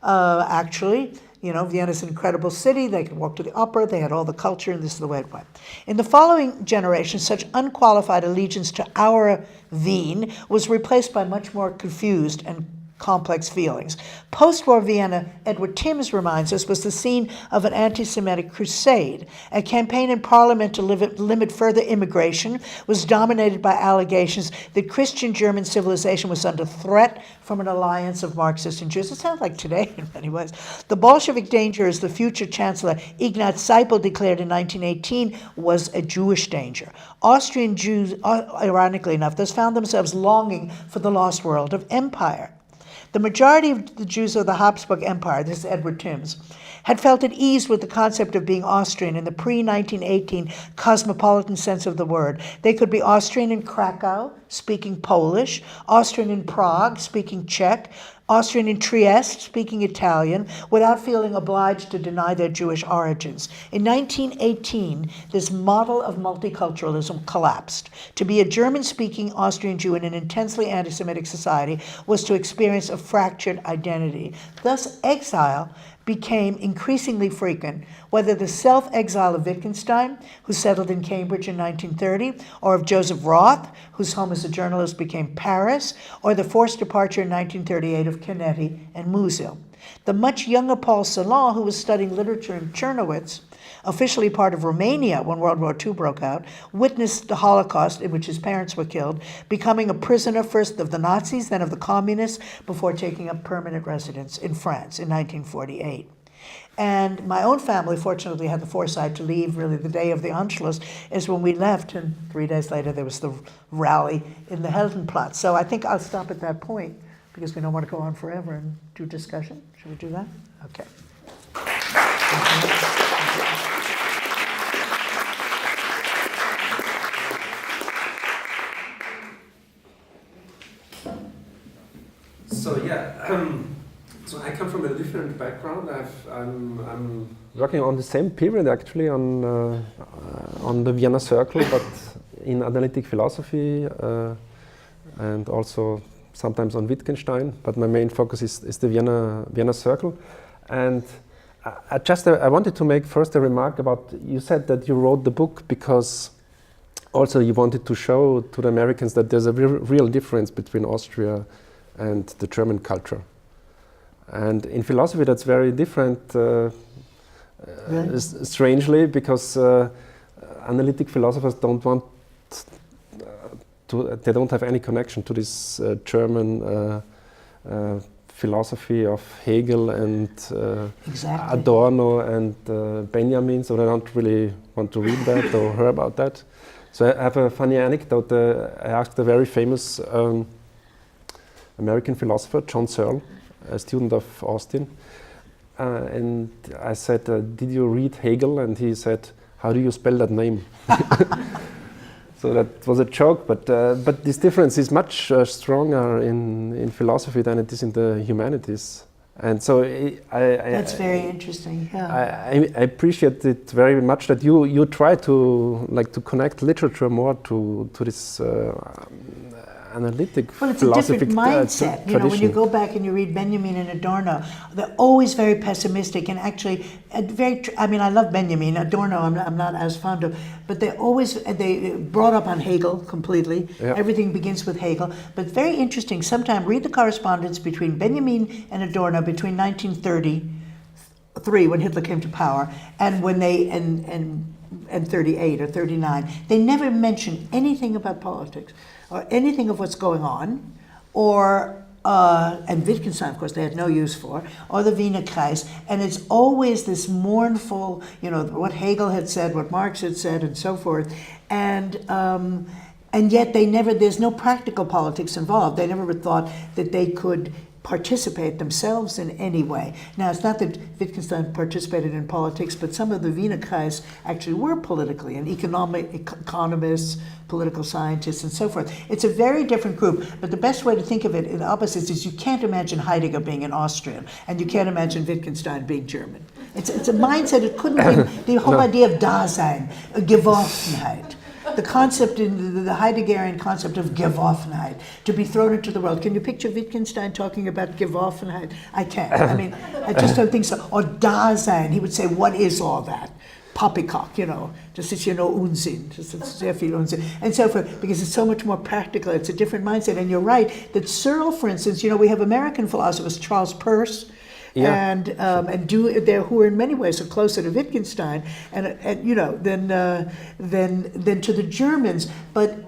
actually. You know, Vienna's an incredible city. They could walk to the opera. They had all the culture, and this is the way it went. In the following generation, such unqualified allegiance to our Wien was replaced by much more confused and complex feelings. Post-war Vienna, Edward Timms reminds us, was the scene of an anti-Semitic crusade. A campaign in Parliament to limit further immigration was dominated by allegations that Christian German civilization was under threat from an alliance of Marxists and Jews. It sounds like today in many ways. The Bolshevik danger, as the future Chancellor Ignaz Seipel declared in 1918, was a Jewish danger. Austrian Jews, ironically enough, thus found themselves longing for the lost world of empire. The majority of the Jews of the Habsburg Empire, this is Edward Timms, had felt at ease with the concept of being Austrian in the pre-1918 cosmopolitan sense of the word. They could be Austrian in Krakow, speaking Polish, Austrian in Prague, speaking Czech, Austrian in Trieste, speaking Italian, without feeling obliged to deny their Jewish origins. In 1918, this model of multiculturalism collapsed. To be a German-speaking Austrian Jew in an intensely anti-Semitic society was to experience a fractured identity. Thus, exile became increasingly frequent, whether the self-exile of Wittgenstein, who settled in Cambridge in 1930, or of Joseph Roth, whose home as a journalist became Paris, or the forced departure in 1938 of Canetti and Musil. The much younger Paul Celan, who was studying literature in Czernowitz, officially part of Romania when World War II broke out, witnessed the Holocaust in which his parents were killed, becoming a prisoner first of the Nazis, then of the communists, before taking up permanent residence in France in 1948. And my own family, fortunately, had the foresight to leave really the day of the Anschluss, is when we left, and 3 days later there was the rally in the Heldenplatz. So I think I'll stop at that point, because we don't want to go on forever and do discussion. Should we do that? Okay. So yeah, so I come from a different background. I'm working on the same period actually on the Vienna Circle, but in analytic philosophy and also sometimes on Wittgenstein. But my main focus is the Vienna Circle. And I wanted to make first a remark about, you said that you wrote the book because also you wanted to show to the Americans that there's a real difference between Austria and the German culture. And in philosophy that's very different, strangely, because analytic philosophers don't want they don't have any connection to this German philosophy of Hegel and Exactly. Adorno and Benjamin, so they don't really want to read that or hear about that. So I have a funny anecdote. I asked a very famous American philosopher, John Searle, a student of Austin, and I said, did you read Hegel? And he said, how do you spell that name? So that was a joke, but this difference is much stronger in philosophy than it is in the humanities. And so That's very interesting. Yeah. I appreciate it very much that you try to connect literature more to this analytic Well, it's a different mindset. You know, when you go back and you read Benjamin and Adorno, they're always very pessimistic and actually I mean, I love Benjamin. Adorno, I'm not as fond of, but they brought up on Hegel completely. Yeah. Everything begins with Hegel. But very interesting. Sometime read the correspondence between Benjamin and Adorno between 1933, when Hitler came to power, and when they and 38 or 39. They never mention anything about politics or anything of what's going on, or and Wittgenstein, of course, they had no use for, or the Wiener Kreis, and it's always this mournful, you know, what Hegel had said, what Marx had said, and so forth, and yet there's no practical politics involved. They never thought that they could participate themselves in any way. Now, it's not that Wittgenstein participated in politics, but some of the Wiener Kreis actually were politically, and economists, political scientists, and so forth. It's a very different group, but the best way to think of it in opposites is you can't imagine Heidegger being an Austrian, and you can't imagine Wittgenstein being German. It's a mindset, it couldn't be, the whole idea of Dasein, Geworfenheit. The concept, in the Heideggerian concept of Geworfenheit, to be thrown into the world. Can you picture Wittgenstein talking about Geworfenheit? I can't. I mean, I just don't think so. Or Dasein, he would say, what is all that? Poppycock, you know, das ist ja nur Unsinn, das ist sehr viel Unsinn, and so forth, because it's so much more practical, it's a different mindset. And you're right, that Searle, for instance, you know, we have American philosophers, Charles Peirce, yeah. Who are in many ways are closer to Wittgenstein, and you know, than to the Germans. But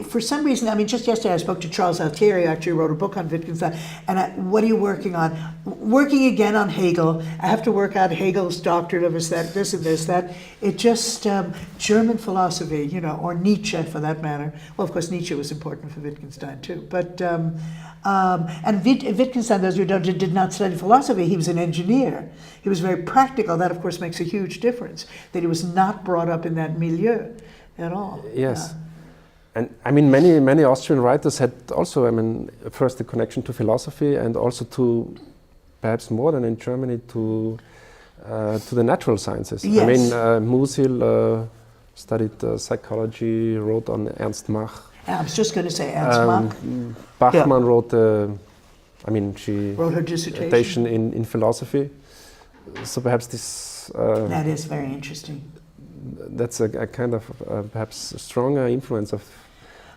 for some reason, I mean, just yesterday I spoke to Charles Altieri, actually wrote a book on Wittgenstein, and what are you working on? Working again on Hegel. I have to work out Hegel's doctrine of this and this, that. It just, German philosophy, you know, or Nietzsche for that matter. Well, of course, Nietzsche was important for Wittgenstein too, but, and Wittgenstein, those who don't, did not study philosophy. He was an engineer. He was very practical. That, of course, makes a huge difference, that he was not brought up in that milieu at all. Yes. And I mean, many Austrian writers had also, I mean, first a connection to philosophy and also to, perhaps more than in Germany, to the natural sciences. Yes. I mean, Musil studied psychology, wrote on Ernst Mach. I was just going to say Ernst Mach. Bachmann wrote, she wrote her dissertation in philosophy. So perhaps this. That is very interesting. That's a kind of perhaps stronger influence of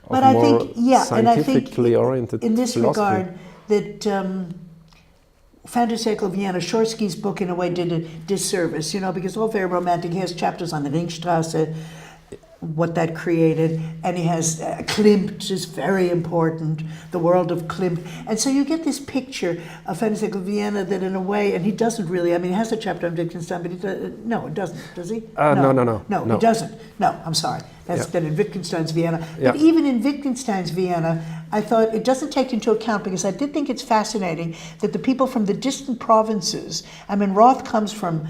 But I more think, yeah, and I think scientifically oriented in this philosophy. regard that Fantasiekel Vienna, Shorsky's book in a way did a disservice, you know, because all very romantic. He has chapters on the Ringstrasse, what that created, and he has Klimt is very important, the world of Klimt, and so you get this picture of Fantasiekel Vienna that in a way, and he doesn't really, I mean, he has a chapter on Wittgenstein, but he no, it doesn't, does he? No, he doesn't. No, I'm sorry. That's then in Wittgenstein's Vienna. Yeah. But even in Wittgenstein's Vienna, I thought it doesn't take into account, because I did think it's fascinating that the people from the distant provinces, I mean, Roth comes from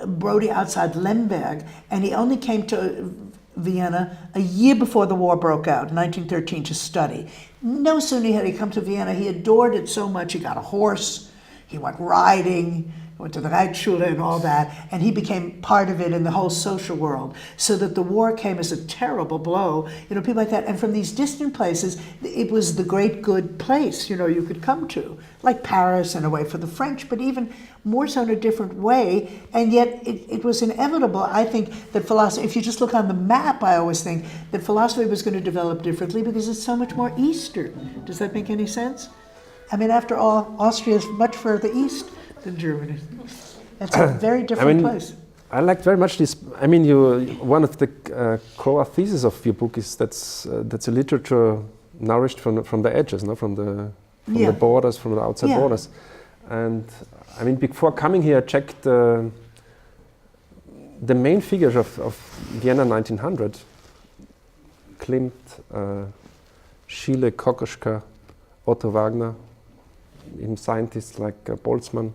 Brody outside Lemberg, and he only came to Vienna a year before the war broke out, 1913, to study. No sooner had he come to Vienna, he adored it so much, he got a horse, he went riding, went to the Reitschule and all that, and he became part of it in the whole social world, so that the war came as a terrible blow, you know, people like that. And from these distant places, it was the great good place, you know, you could come to, like Paris in a way for the French, but even more so in a different way. And yet it was inevitable, I think, that philosophy, if you just look on the map, I always think that philosophy was going to develop differently because it's so much more Eastern. Does that make any sense? I mean, after all, Austria is much further east than Germany. It's a very different place. I liked very much this. I mean, one of the core theses of your book is that's a literature nourished from the edges, no, from the borders, from the outside borders. And I mean, before coming here, I checked the main figures of Vienna 1900: Klimt, Schiele, Kokoschka, Otto Wagner, even scientists like Boltzmann.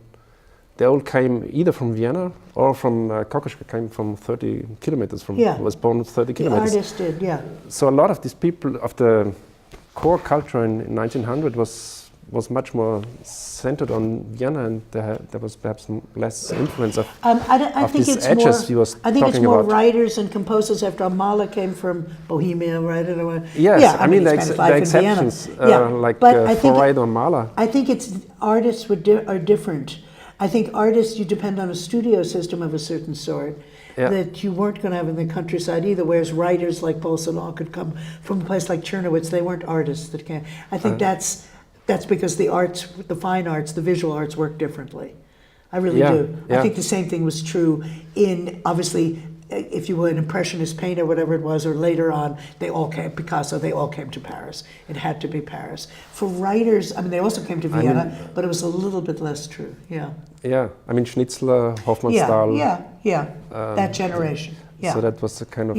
They all came either from Vienna or from Kokoschka came from 30 kilometers from, was born 30 kilometers. The artist did, yeah. So a lot of these people, of the core culture in 1900 was much more centered on Vienna, and there was perhaps less influence of these edges you was talking about. I think it's more writers and composers after Mahler came from Bohemia, right? Yes, yeah, I mean the exceptions, like Freud or Mahler. I think it's artists are different. I think artists, you depend on a studio system of a certain sort that you weren't going to have in the countryside either, whereas writers like Paul Celan could come from a place like Czernowitz. They weren't artists that came. I think that's because the arts, the fine arts, the visual arts work differently. I really do. I think the same thing was true in, obviously, if you were an Impressionist painter, whatever it was, or later on, Picasso, they all came to Paris. It had to be Paris. For writers, I mean, they also came to Vienna, but it was a little bit less true, Yeah, I mean, Schnitzler, Hofmannsthal. That generation, So that was a kind of...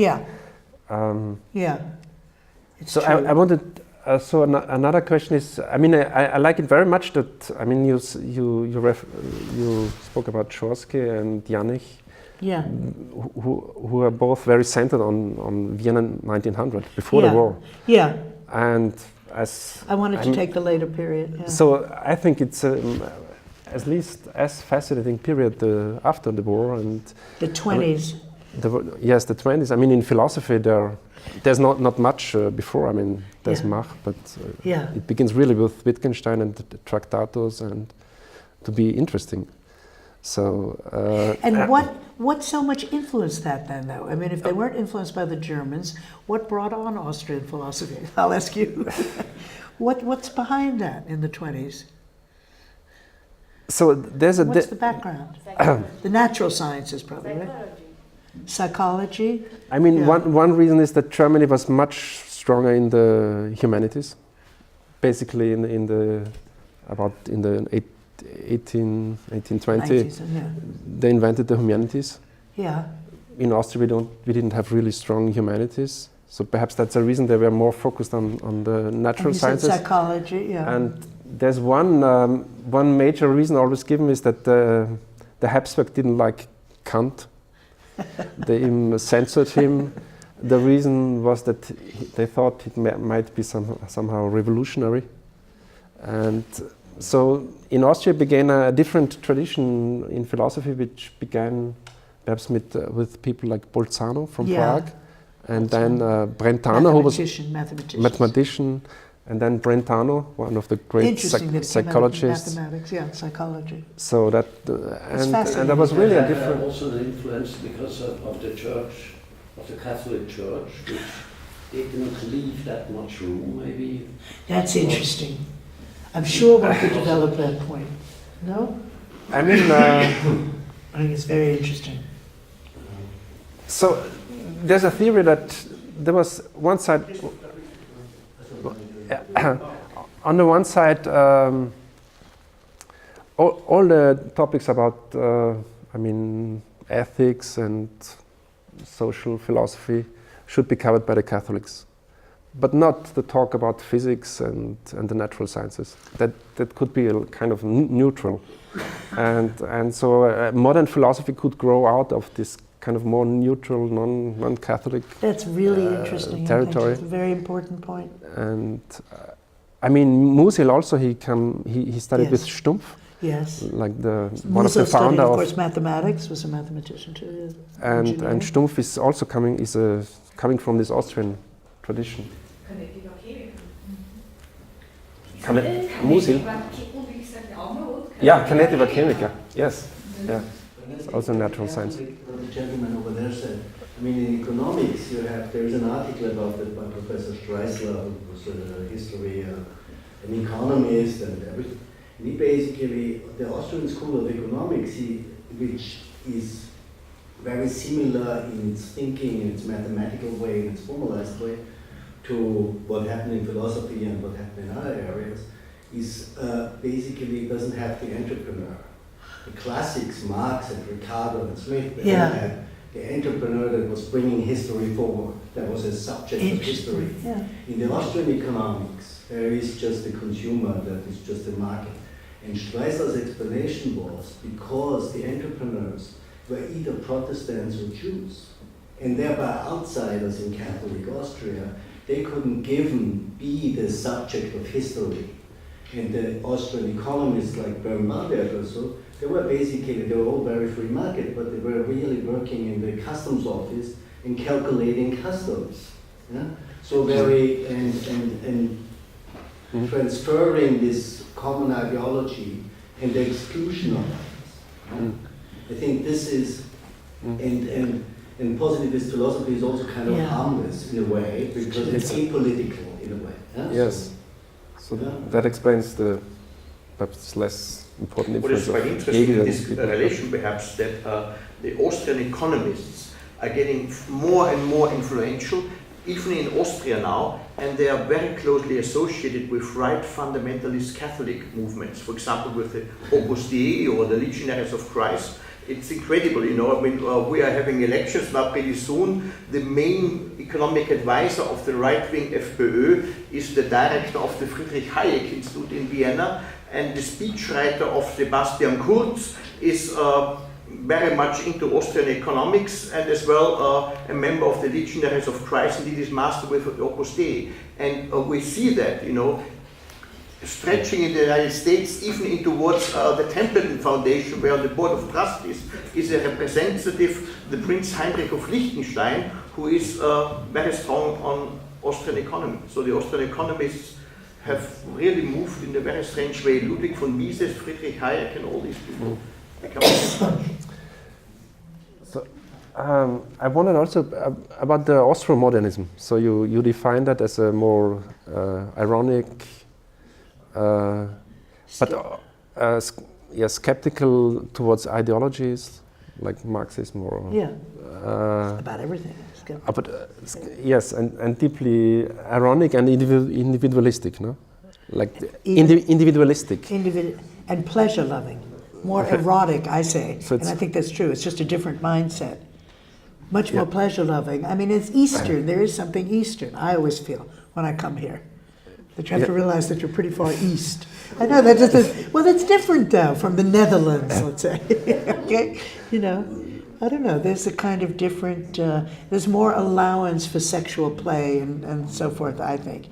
It's so true. I wanted... so another question is, I mean, I like it very much that, I mean, you spoke about Shorsky and Janich, who are both very centered on Vienna 1900, before the war. Yeah. And as... I wanted to take the later period. Yeah. So I think it's at least as fascinating period after the war. And the 20s. Yes, the 20s. I mean, in philosophy, there's not much before. I mean, there's Mach, but it begins really with Wittgenstein and the Tractatus, and to be interesting. So. And what so much influenced that then, though? I mean, if they weren't influenced by the Germans, what brought on Austrian philosophy? I'll ask you. What's behind that in the 20s? So there's a. What's the background? The natural sciences, probably, right? Psychology. I mean, one reason is that Germany was much stronger in the humanities. Basically, in the 1820, 90s, they invented the humanities. Yeah. In Austria, we didn't have really strong humanities, so perhaps that's a reason they were more focused on the natural sciences. Psychology, yeah. And there's one major reason always given is that the Habsburg didn't like Kant. They even censored him. The reason was that they thought it might be somehow revolutionary. And so in Austria began a different tradition in philosophy, which began perhaps with people like Bolzano from Prague, and then Brentano, who was mathematician, And then Brentano, one of the great Interesting that it came out of psychologists. mathematics, yeah, psychology. So that and that was really a different. Also the influence because of the church, of the Catholic Church, which they didn't leave that much room, maybe. That's interesting. I'm sure one could develop that point. No? I mean, I think it's very interesting. so there's a theory that there was one side. On the one side, all the topics about, I mean, ethics and social philosophy should be covered by the Catholics, but not the talk about physics and the natural sciences. That could be a kind of neutral, and so modern philosophy could grow out of this kind of more neutral, non-Catholic That's really interesting. territory. It's a very important point. And I mean, Musil also he studied Yes. with Stumpf, Yes. like one of Musil the studied, founder of of, course, mathematics, was a mathematician too. and engineer. Stumpf is also coming from this Austrian tradition. Musil? Yeah, Canetti war Chemiker. Yes. Yeah. It's also natural science. What the gentleman over there said. I mean, in economics, there's an article about it by Professor Streisler, who was a history, an economist, and everything. And he basically, the Austrian School of Economics, which is very similar in its thinking, in its mathematical way, in its formalized way, to what happened in philosophy and what happened in other areas, is basically doesn't have the entrepreneur. The classics, Marx and Ricardo and Smith, they all had the entrepreneur that was bringing history forward, that was a subject of history. Yeah. In the Austrian economics, there is just a consumer, that is just a market. And Streisler's explanation was because the entrepreneurs were either Protestants or Jews, and thereby outsiders in Catholic Austria, they couldn't be the subject of history. And the Austrian economists like Bernard also, they were all very free market, but they were really working in the customs office and calculating customs. Yeah? So very, and transferring this common ideology and the exclusion of others. I think this is, and positivist philosophy is also kind of harmless in a way, because it's apolitical in a way. Yeah? Yes. So that explains the perhaps less important What is influence quite of interesting Hegel in and this people. relation perhaps that the Austrian economists are getting more and more influential, even in Austria now, and they are very closely associated with right fundamentalist Catholic movements, for example with the Opus Dei or the Legionaries of Christ. It's incredible, you know, I mean, we are having elections now pretty soon. The main economic advisor of the right-wing FPÖ is the director of the Friedrich Hayek Institute in Vienna, and the speechwriter of Sebastian Kurz is very much into Austrian economics, and as well a member of the Legionaries of Christ, and did his master with the Opus Dei. And we see that, you know, stretching in the United States even in towards the Templeton Foundation, where the Board of Trustees is a representative, the Prince Heinrich of Liechtenstein, who is very strong on Austrian economy. So the Austrian economists have really moved in a very strange way. Ludwig von Mises, Friedrich Hayek, and all these people become So I wondered also about the Austral Modernism. So you define that as a more ironic, but skeptical towards ideologies like Marxism or about everything. but yes, and deeply ironic and individualistic, no, like individualistic and pleasure loving, more erotic, I say, so and I think that's true. It's just a different mindset, much more pleasure loving. I mean, it's Eastern. There is something Eastern. I always feel when I come here. That you have to realize that you're pretty far east. I know that just well, it's different though from the Netherlands, let's say. Okay, you know, I don't know. There's a kind of different. There's more allowance for sexual play and so forth. I think.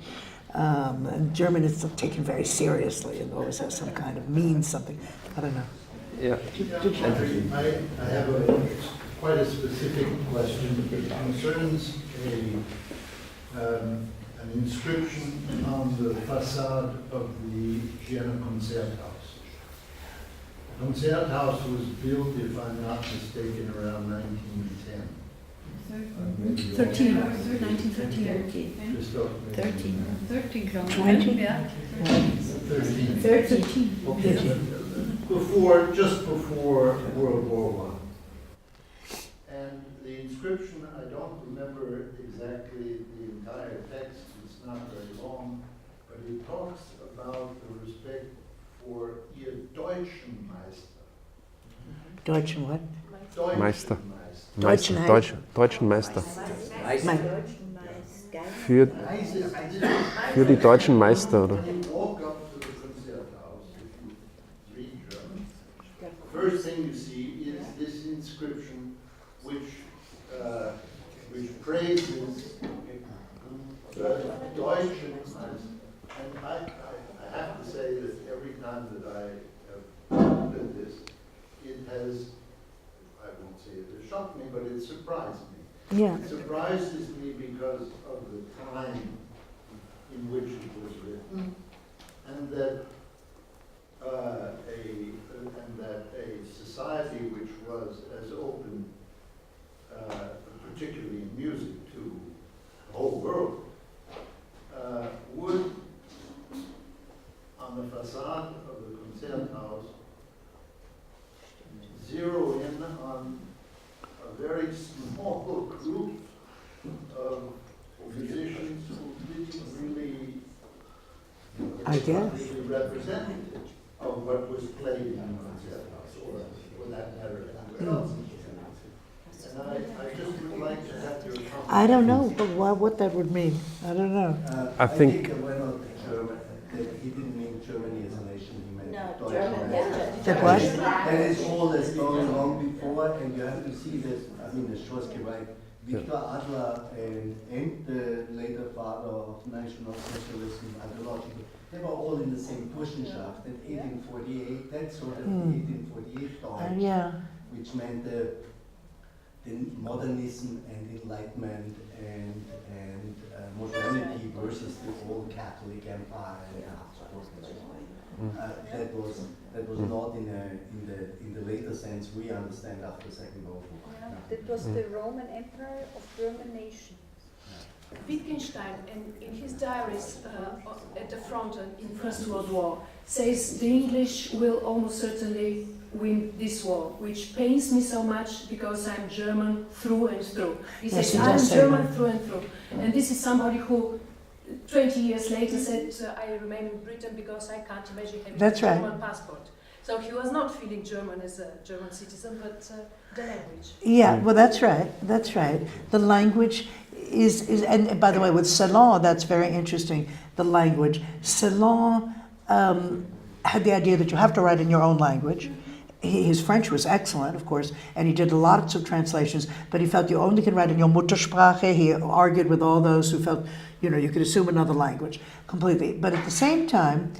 And German is taken very seriously and always has some kind of means something. I don't know. Yeah. I have quite a specific question that concerns a an inscription on the facade of the Vienna Konzerthaus. The Konzerthaus was built, if I'm not mistaken, around 1910. 1913. Christoph, maybe. 13, glaube ich. 20? Ja. 13. 13. Okay. Just before World War I. And the inscription, I don't remember exactly the entire text, it's not very long, but it talks about the respect for Ihr Deutschen Meister. Deutschen what? Meister. Deutschen Deutschen Meister. Mein, Für die deutschen Meister, oder? When you walk up to the Konzerthaus, if you read German, first thing you see is this inscription which praises the Deutschen Meister. And I have to say that every time that I have looked at this, it has, I won't say it has shocked me, but it surprised me. yeah. It surprises me because of the time in which it was written, and that a society which was as open, particularly in music, to the whole world, would, on the facade of the Konzerthaus, zero in on a very small group of musicians who didn't really I guess. really representative of what was played in the Concerthouse, or for that matter, anywhere else. And I just would like to have your comment. I don't know but what that would mean. I don't know. I think- we're not German. That he didn't mean Germany as a nation. He meant No, Deutschland. That what? That is all that's going on before, and you have to see that. I mean, the Schorsky, right? Victor Adler and the later father of National Socialism, ideological, they were all in the same Burschenschaft in 1848. That's sort of the 1848 Deutsch, Yeah. which meant the modernism and enlightenment and modernity versus the old Catholic Empire and Habsburg. That was not in the later sense we understand after the Second World War. That was the Roman Emperor of German nation. Wittgenstein, in his diaries at the front in First World War, says the English will almost certainly win this war, which pains me so much because I'm German through and through. He Yes, says, he I'm does say German that. through and through. And this is somebody who 20 years later said, I remain in Britain because I can't imagine having That's a right. German passport. So he was not feeling German as a German citizen, but the language. Yeah, well, that's right. That's right. The language is and by the way, with Celan, that's very interesting. The language. Celan had the idea that you have to write in your own language. His French was excellent, of course, and he did lots of translations, but he felt you only can write in your Muttersprache. He argued with all those who felt, you could assume another language completely. But at the same time,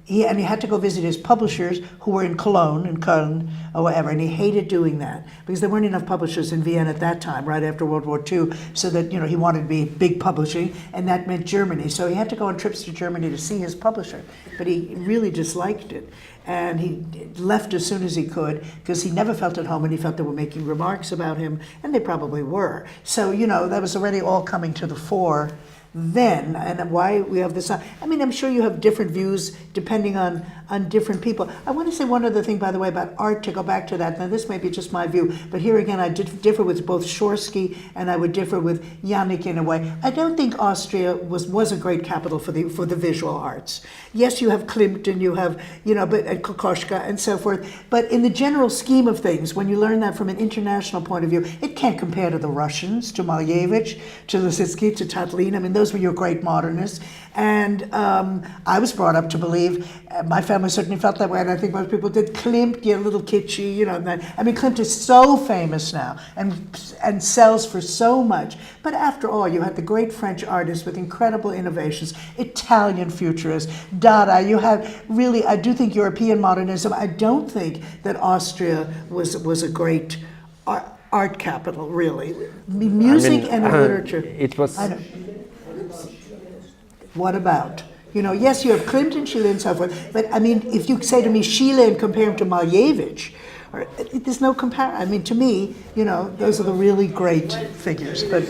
he had to go visit his publishers who were in Köln, or whatever, and he hated doing that because there weren't enough publishers in Vienna at that time, right after World War II, so that, he wanted to be big publishing, and that meant Germany. So he had to go on trips to Germany to see his publisher, but he really disliked it. And he left as soon as he could because he never felt at home and he felt they were making remarks about him, and they probably were. So, that was already all coming to the fore then, and why we have this. I mean, I'm sure you have different views depending on different people. I want to say one other thing, by the way, about art, to go back to that. Now, this may be just my view, but here again, I differ with both Schorsky and I would differ with Yannick in a way. I don't think Austria was a great capital for the visual arts. Yes, you have Klimt and you have, and Kokoschka and so forth, but in the general scheme of things, when you learn that from an international point of view, it can't compare to the Russians, to Malevich, to Lisitsky, to Tatlin. I mean, those were your great modernists. And I was brought up to believe, my family certainly felt that way, and I think most people did, Klimt, a little kitschy, I mean, Klimt is so famous now and sells for so much. But after all, you had the great French artists with incredible innovations, Italian futurists, Dada. You had really, I do think European modernism. I don't think that Austria was a great art capital, really. Music and literature. It was. what about? You know, yes, you have Klimt and Schiele and so forth, but I mean, if you say to me Schiele and compare him to Malevich, there's no comparison. I mean, to me, you know, those are the really great figures, but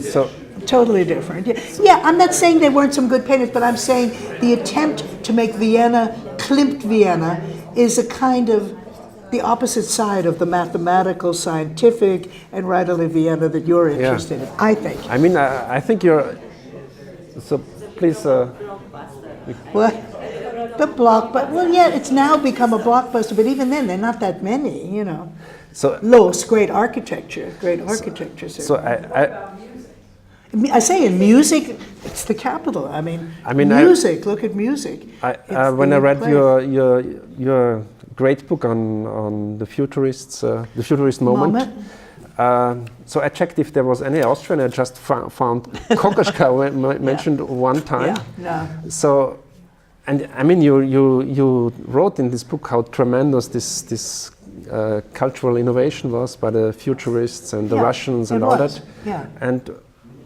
So, totally different. Yeah, I'm not saying there weren't some good painters, but I'm saying the attempt to make Vienna, Klimt Vienna, is a kind of the opposite side of the mathematical, scientific, and writerly Vienna that you're interested in, I think. I mean, I think you're. So please. What? The blockbuster. Well, yeah, it's now become a blockbuster, but even then, they're not that many, you know. So Los, great architecture. So I say in music, it's the capital. I mean music. Look at music. When I read your great book on the futurists, the futurist moment. So I checked if there was any Austrian. I just found Kokoschka mentioned one time. Yeah, no. So, and I mean, you wrote in this book how tremendous this cultural innovation was by the futurists and the Russians and all that. Yeah. And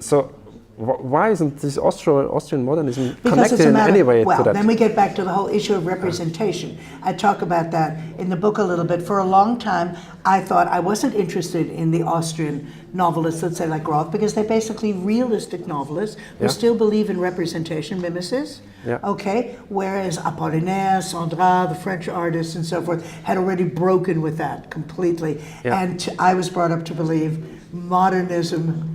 so, why isn't this Austrian modernism Because connected it's a matter, in any way well, to that? then we get back to the whole issue of representation. I talk about that in the book a little bit. For a long time, I thought I wasn't interested in the Austrian novelists, let's say like Roth, because they're basically realistic novelists who still believe in representation, mimesis. Yeah. Okay, whereas Apollinaire, Sandra, the French artists and so forth, had already broken with that completely. Yeah. And I was brought up to believe modernism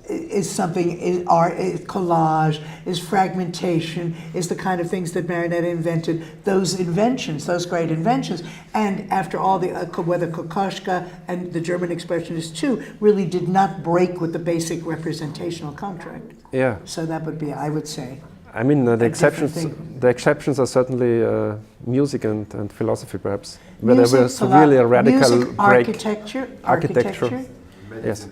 is something, is art, is collage, is fragmentation, is the kind of things that Marinetta invented, those inventions, those great inventions. And after all, whether Kokoschka and the German expressionists too, really did not break with the basic representational contract. Yeah. So that would be, I would say. I mean, the different exceptions are certainly music and philosophy, perhaps, where Music, there was really a radical music, break. Architecture. Yes.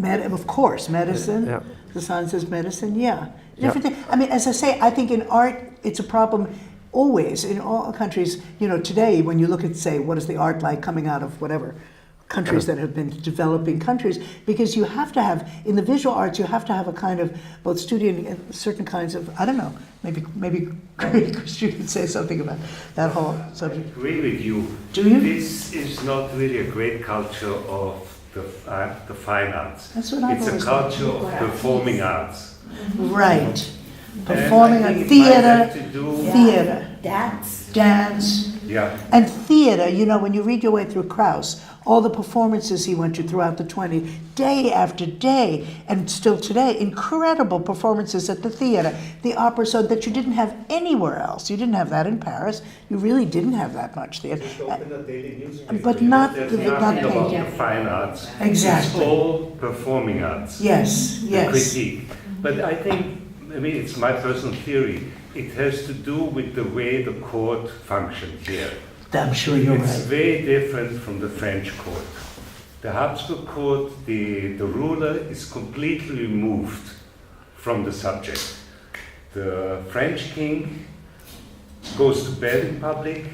Of course, medicine. Yeah. The science says medicine, yeah. Yeah. Different I mean, as I say, I think in art, it's a problem always in all countries. You know, today, when you look at, say, what is the art like coming out of whatever countries that have been developing countries, because you have to have, in the visual arts, you have to have a kind of both studio and certain kinds of, I don't know, maybe Christian could say something about that whole subject. I agree with you. Do you? This is not really a great culture of the fine arts. That's what I've It's a always culture of performing arts. Right. And Performing I on think it might have theater, to do- theater, dance. Yeah. And theater, you know, when you read your way through Kraus, all the performances he went to throughout the 20s, day after day, and still today, incredible performances at the theater, the opera, so that you didn't have anywhere else. You didn't have that in Paris. You really didn't have that much theater. But not There's the nothing about painting. the fine arts. Exactly. It's all performing arts. Yes, The yes. critique. But I think, I mean, it's my personal theory. It has to do with the way the court functions here. I'm sure you're It's right. very different from the French court. The Habsburg court, the ruler is completely removed from the subject. The French king goes to bed in public,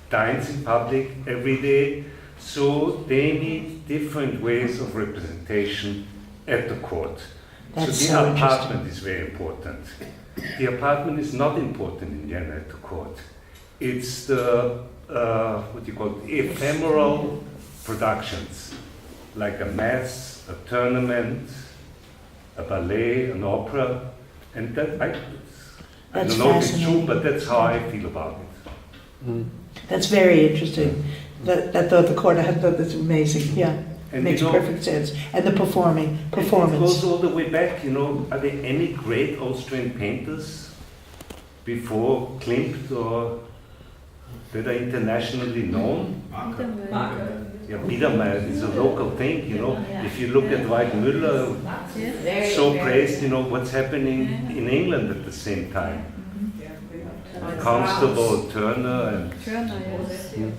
dines in public every day, so they need different ways of representation at the court. That's so so the apartment is very important. The apartment is not important in Vienna at the court. It's the what do you call it, ephemeral productions, like a mass, a tournament, a ballet, an opera, and that I That's don't know if it's fascinating. true, but that's how I feel about it. That's very interesting. That thought the court, I thought that's amazing. Yeah, And makes you know- perfect sense. And the It performance. goes all the way back, you know, are there any great Austrian painters before Klimt or that are internationally known? Yeah, Biedermeier is a local thing, you know. If you look at Waldmüller, so praised, you know, what's happening in England at the same time. Constable, Turner, and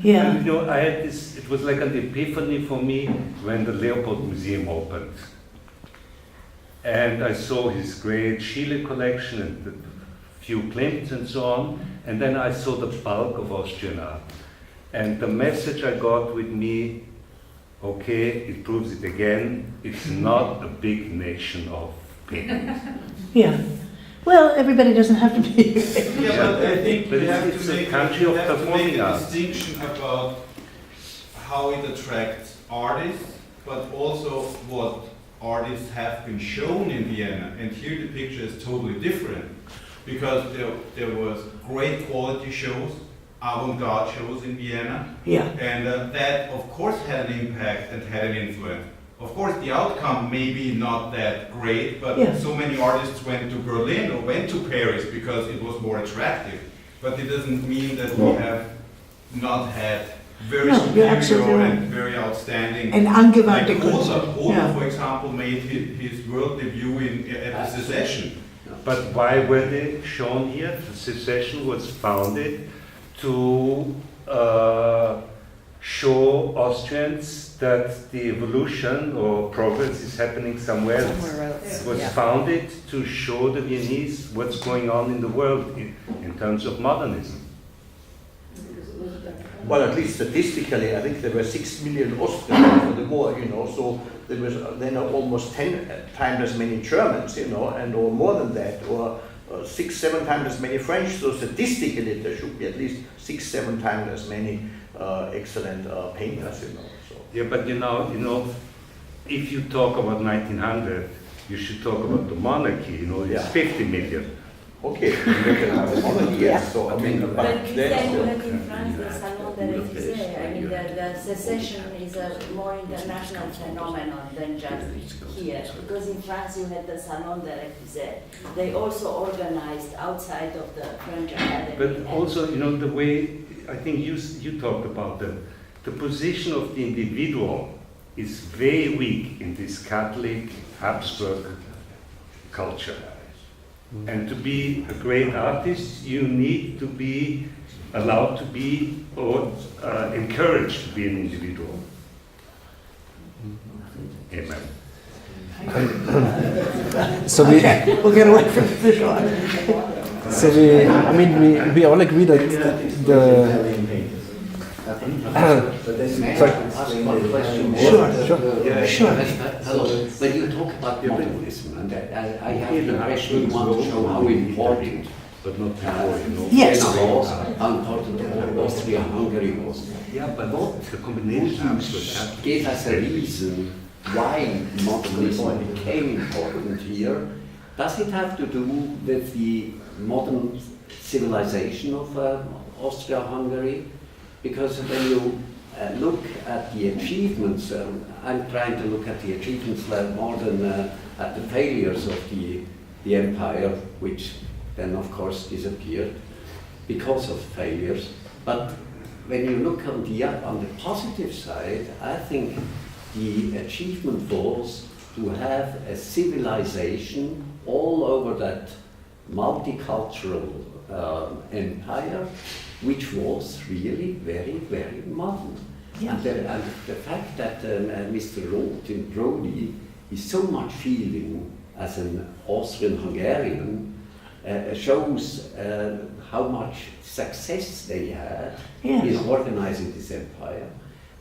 Yeah. you know, I had this, it was like an epiphany for me when the Leopold Museum opened. And I saw his great Schiele collection and the few Klimts and so on, and then I saw the bulk of Austrian art. And the message I got with me, okay, it proves it again, it's not a big nation of Yeah. Well, everybody doesn't have to be. Yeah, but I think But we have it's to a make, country of performing a arts. distinction about how it attracts artists, but also what artists have been shown in Vienna. And here the picture is totally different, because there was great quality shows, avant-garde shows in Vienna, Yeah. and that of course had an impact and had an influence. Of course, the outcome may be not that great, but Yeah. so many artists went to Berlin or went to Paris because it was more attractive. But it doesn't mean that we have not had very No, you're absolutely superior right. and very outstanding. And angewandte like Kunst. Roth, Yeah. for example, made his world debut at the Secession. But why were they shown here? The secession was founded to show Austrians that the evolution or progress is happening somewhere else. It was founded to show the Viennese what's going on in the world in terms of modernism. Well, at least statistically, I think there were 6 million Austrians after the war, so there was then almost 10 times as many Germans, and or more than that, or 6-7 times as many French. So statistically, there should be at least 6-7 times as many excellent painters, So. Yeah, but if you talk about 1900, you should talk about the monarchy. It's 50 million. Okay, so I mean, But back you then. said that in France the Salon de l'Élysée, I mean the secession is a more international phenomenon than just here. Because in France you had the Salon de l'Élysée. They also organized outside of the French Academy. But also, the way, I think you talked about the position of the individual is very weak in this Catholic Habsburg culture. And to be a great artist, you need to be allowed to be or encouraged to be an individual. Amen. So we, We'll get away from the visual. we all agree that But then may I ask one question? Sure. Hello. When you talk about modernism, and I have the impression you want to show how important but not before, Yes. Vienna was, how important Austria-Hungary was. Yeah, but What the combination would give us a reason why modernism became important here? Does it have to do with the modern civilization of Austria-Hungary? Because when you look at the achievements, I'm trying to look at the achievements more than at the failures of the empire, which then of course disappeared because of failures. But when you look on the positive side, I think the achievement was to have a civilization all over that multicultural empire, which was really very, very modern. Yeah. And the fact that Mr. Roth in Brody is so much feeling as an Austrian-Hungarian shows how much success they had in organizing this empire.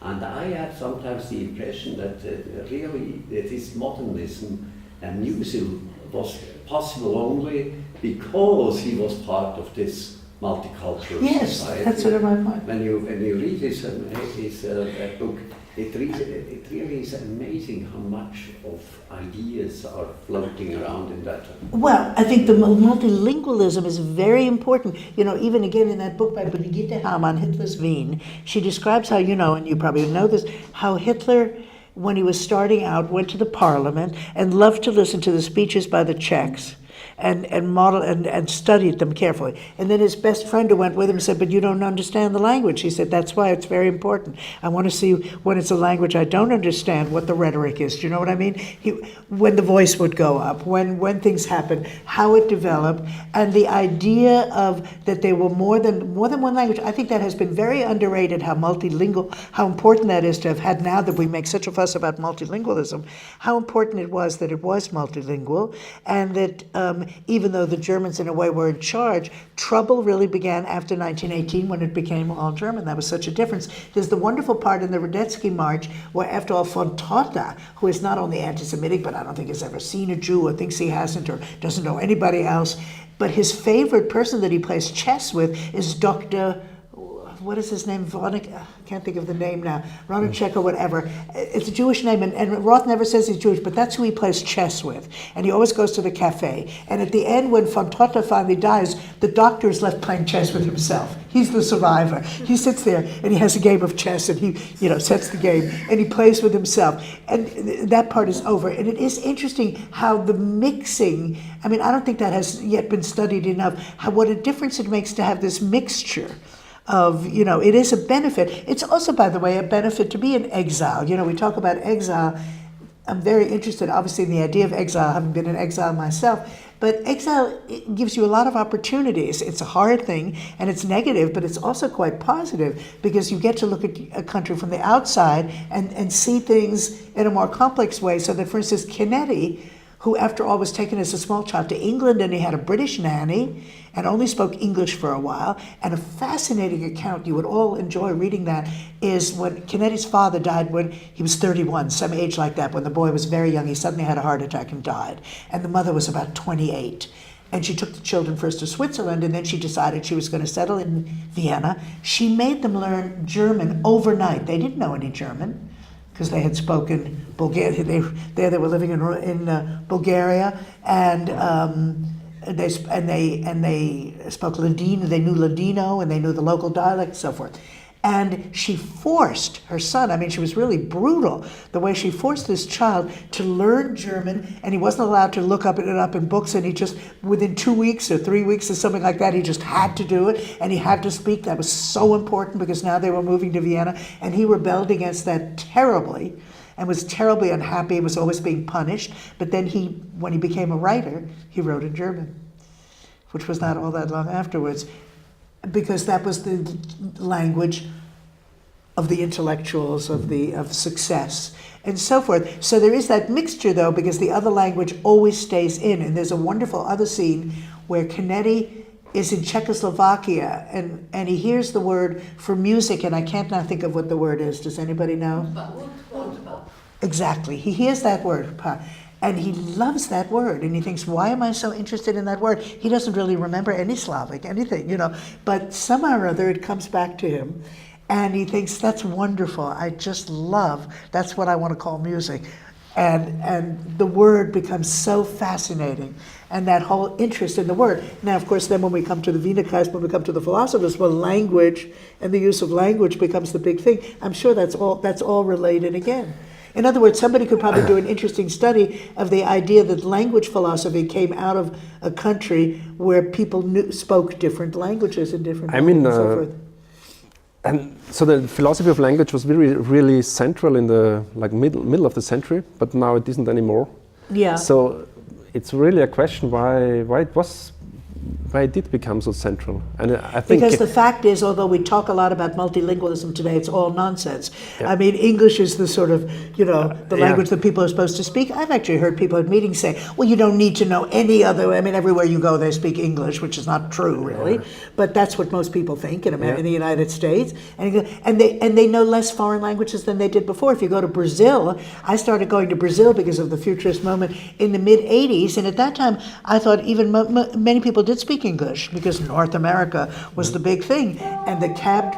And I have sometimes the impression that really this modernism and Musil was possible only because he was part of this multicultural society. Yes, that's what my point. When you read his book, it really is amazing how much of ideas are floating around in that. Well, I think the multilingualism is very important. Even again in that book by Brigitte Hamann, Hitler's Wien, she describes how, and you probably know this, how Hitler, when he was starting out, went to the parliament and loved to listen to the speeches by the Czechs and studied them carefully. And then his best friend who went with him said, "But you don't understand the language." He said, "That's why it's very important. I want to see when it's a language I don't understand what the rhetoric is." Do you know what I mean? When the voice would go up, when things happen, how it developed, and the idea of that there were more than one language. I think that has been very underrated, how multilingual, how important that is to have had, now that we make such a fuss about multilingualism, how important it was that it was multilingual, and that even though the Germans in a way were in charge, trouble really began after 1918 when it became all German. That was such a difference. There's the wonderful part in the Radetzky March where, after all, von Totta, who is not only anti-Semitic, but I don't think has ever seen a Jew or thinks he hasn't or doesn't know anybody else, but his favorite person that he plays chess with is Dr. What is his name? I can't think of the name now. Ronacek or whatever. It's a Jewish name, and Roth never says he's Jewish, but that's who he plays chess with. And he always goes to the cafe. And at the end, when von Totta finally dies, the doctor is left playing chess with himself. He's the survivor. He sits there and he has a game of chess, and he, sets the game and he plays with himself. And that part is over. And it is interesting how the mixing. I mean, I don't think that has yet been studied enough. What a difference it makes to have this mixture. It is a benefit. It's also, by the way, a benefit to be in exile. We talk about exile. I'm very interested, obviously, in the idea of exile. I haven't been in exile myself. But exile gives you a lot of opportunities. It's a hard thing, and it's negative, but it's also quite positive because you get to look at a country from the outside and see things in a more complex way. So that, for instance, Canetti, who after all was taken as a small child to England, and he had a British nanny and only spoke English for a while. And a fascinating account, you would all enjoy reading that, is when Canetti's father died when he was 31, some age like that. When the boy was very young, he suddenly had a heart attack and died. And the mother was about 28. And she took the children first to Switzerland, and then she decided she was going to settle in Vienna. She made them learn German overnight. They didn't know any German, because they had spoken Bulgarian. They were living in Bulgaria, and they spoke Ladino. They knew Ladino, and they knew the local dialect, and so forth. And she forced her son. I mean, she was really brutal the way she forced this child to learn German, and he wasn't allowed to look it up in books. And he just, within 2 weeks or 3 weeks or something like that, he just had to do it, and he had to speak. That was so important because now they were moving to Vienna, and he rebelled against that terribly, and was terribly unhappy. He was always being punished. But then when he became a writer, he wrote in German, which was not all that long afterwards, because that was the language of the intellectuals, of success, and so forth. So there is that mixture, though, because the other language always stays in. And there's a wonderful other scene where Canetti is in Czechoslovakia, and he hears the word for music, and I can't now think of what the word is. Does anybody know? Exactly. He hears that word. And he loves that word, and he thinks, why am I so interested in that word? He doesn't really remember any Slavic, anything, but somehow or other it comes back to him, and he thinks, that's wonderful, I just love, that's what I want to call music. And the word becomes so fascinating, and that whole interest in the word. Now, of course, then when we come to the Wienerkreis, when we come to the philosophers, well, language and the use of language becomes the big thing. I'm sure that's all related again. In other words, somebody could probably do an interesting study of the idea that language philosophy came out of a country where people spoke different languages and different and so forth. And so the philosophy of language was really central in the middle of the century, but now it isn't anymore. Yeah. So it's really a question why it did become so central. And I think because the fact is, although we talk a lot about multilingualism today, it's all nonsense. Yeah. I mean, English is the sort of, the language that people are supposed to speak. I've actually heard people at meetings say, well, you don't need to know any other, I mean, everywhere you go they speak English, which is not true, really. Yeah. But that's what most people think in the United States. And they know less foreign languages than they did before. If you go to Brazil, I started going to Brazil because of the futurist moment in the mid-'80s, and at that time I thought even many people did speak English because North America was the big thing, and the cab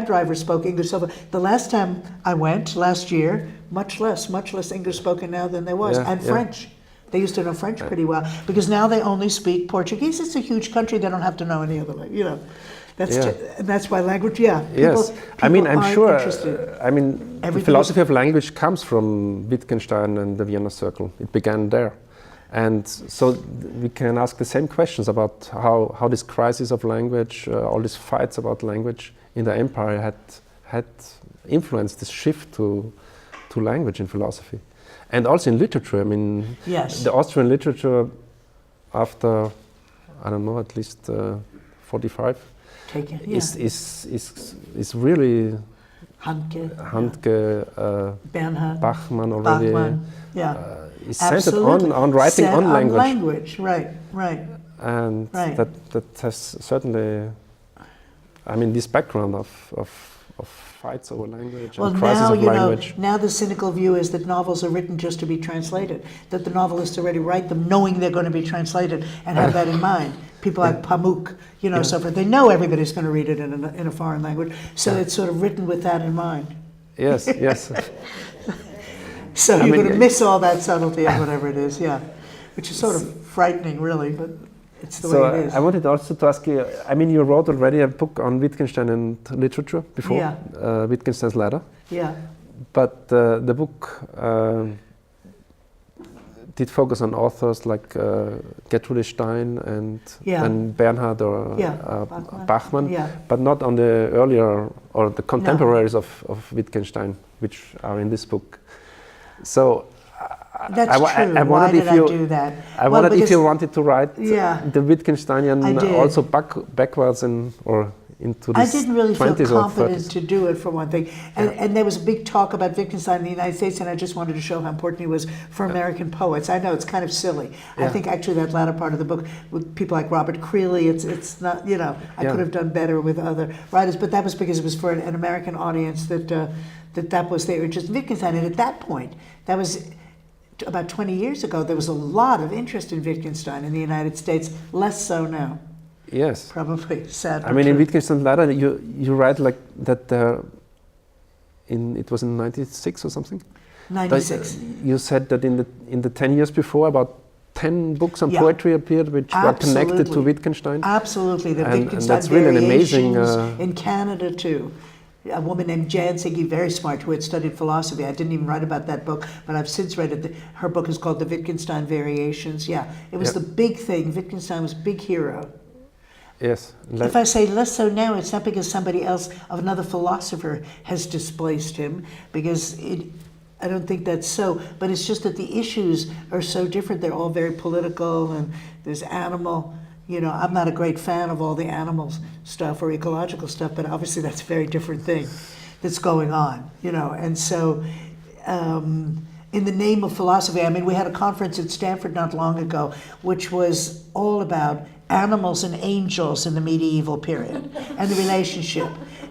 driver spoke English. So the last time I went, last year, much less English spoken now than there was, and French. They used to know French pretty well because now they only speak Portuguese. It's a huge country; they don't have to know any other language. That's why language. Yes, I mean, I'm sure. The philosophy of language comes from Wittgenstein and the Vienna Circle. It began there. And so we can ask the same questions about how this crisis of language, all these fights about language in the empire had influenced this shift to language in philosophy. And also in literature. I mean, the Austrian literature after, I don't know, at least 45 is really Handke, Bernhard, Bachmann already. Bachmann, is centered on writing Set on language. language, right. And Right. that has certainly, I mean, this background of fights over language Well, and crisis now, of you know, language. now the cynical view is that novels are written just to be translated, that the novelists already write them knowing they're going to be translated and have that in mind. People like Pamuk, you know, so forth. They know everybody's going to read it in a foreign language, so it's sort of written with that in mind. Yes, yes. So I you're mean, going to miss all that subtlety of whatever it is, yeah. Which is sort of frightening, really, but it's the way it is. I wanted also to ask you, I mean, you wrote already a book on Wittgenstein and literature before, Yeah. Wittgenstein's Ladder. Yeah. But the book did focus on authors like Gertrude Stein and Bernhard or Bachmann, but not on the earlier or the contemporaries of Wittgenstein, which are in this book. So That's true. Why did I do that? I wondered if you wanted to write the Wittgensteinian I also backwards or into the 20s. I didn't really feel or confident 30s. to do it, for one thing. And there was a big talk about Wittgenstein in the United States, and I just wanted to show how important he was for American poets. I know it's kind of silly. I think actually that latter part of the book, with people like Robert Creeley, it's not, you know, I could have done better with other writers, but that was because it was for an American audience that was their interest in Wittgenstein. And at that point, that was about 20 years ago, there was a lot of interest in Wittgenstein in the United States, less so now. Yes. Probably sad. I mean, in Wittgenstein's Ladder, you write like that it was in 96 or something? 96. You said that in the 10 years before, about 10 books on poetry appeared which were connected to Wittgenstein. Absolutely. The and Wittgenstein that's really an amazing... in Canada too. A woman named Jan Siggy, very smart, who had studied philosophy. I didn't even write about that book, but I've since read it. Her book is called The Wittgenstein Variations. Yeah, it was the big thing. Wittgenstein was a big hero. Yes. If I say less so now, it's not because somebody else, another philosopher, has displaced him, because I don't think that's so, but it's just that the issues are so different. They're all very political, and there's animal, you know, I'm not a great fan of all the animals stuff or ecological stuff, but obviously that's a very different thing that's going on, you know, and so in the name of philosophy, I mean, we had a conference at Stanford not long ago, which was all about animals and angels in the medieval period and the relationship.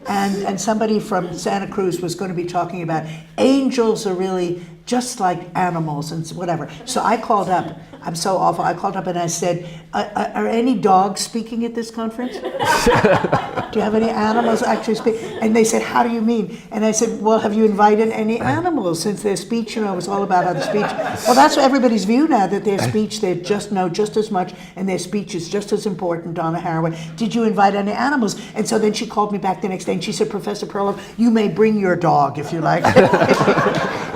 And somebody from Santa Cruz was going to be talking about angels are really just like animals and whatever. So I called up, I'm so awful, I called up and I said, are any dogs speaking at this conference? Do you have any animals actually speak? And they said, how do you mean? And I said, well, have you invited any animals, since their speech, you know, was all about how the speech. Well, that's everybody's view now, that their speech, they just know just as much, and their speech is just as important, Donna Haraway. Did you invite any animals? And so then she called me back the next day and she said, Professor Perloff, you may bring your dog if you like.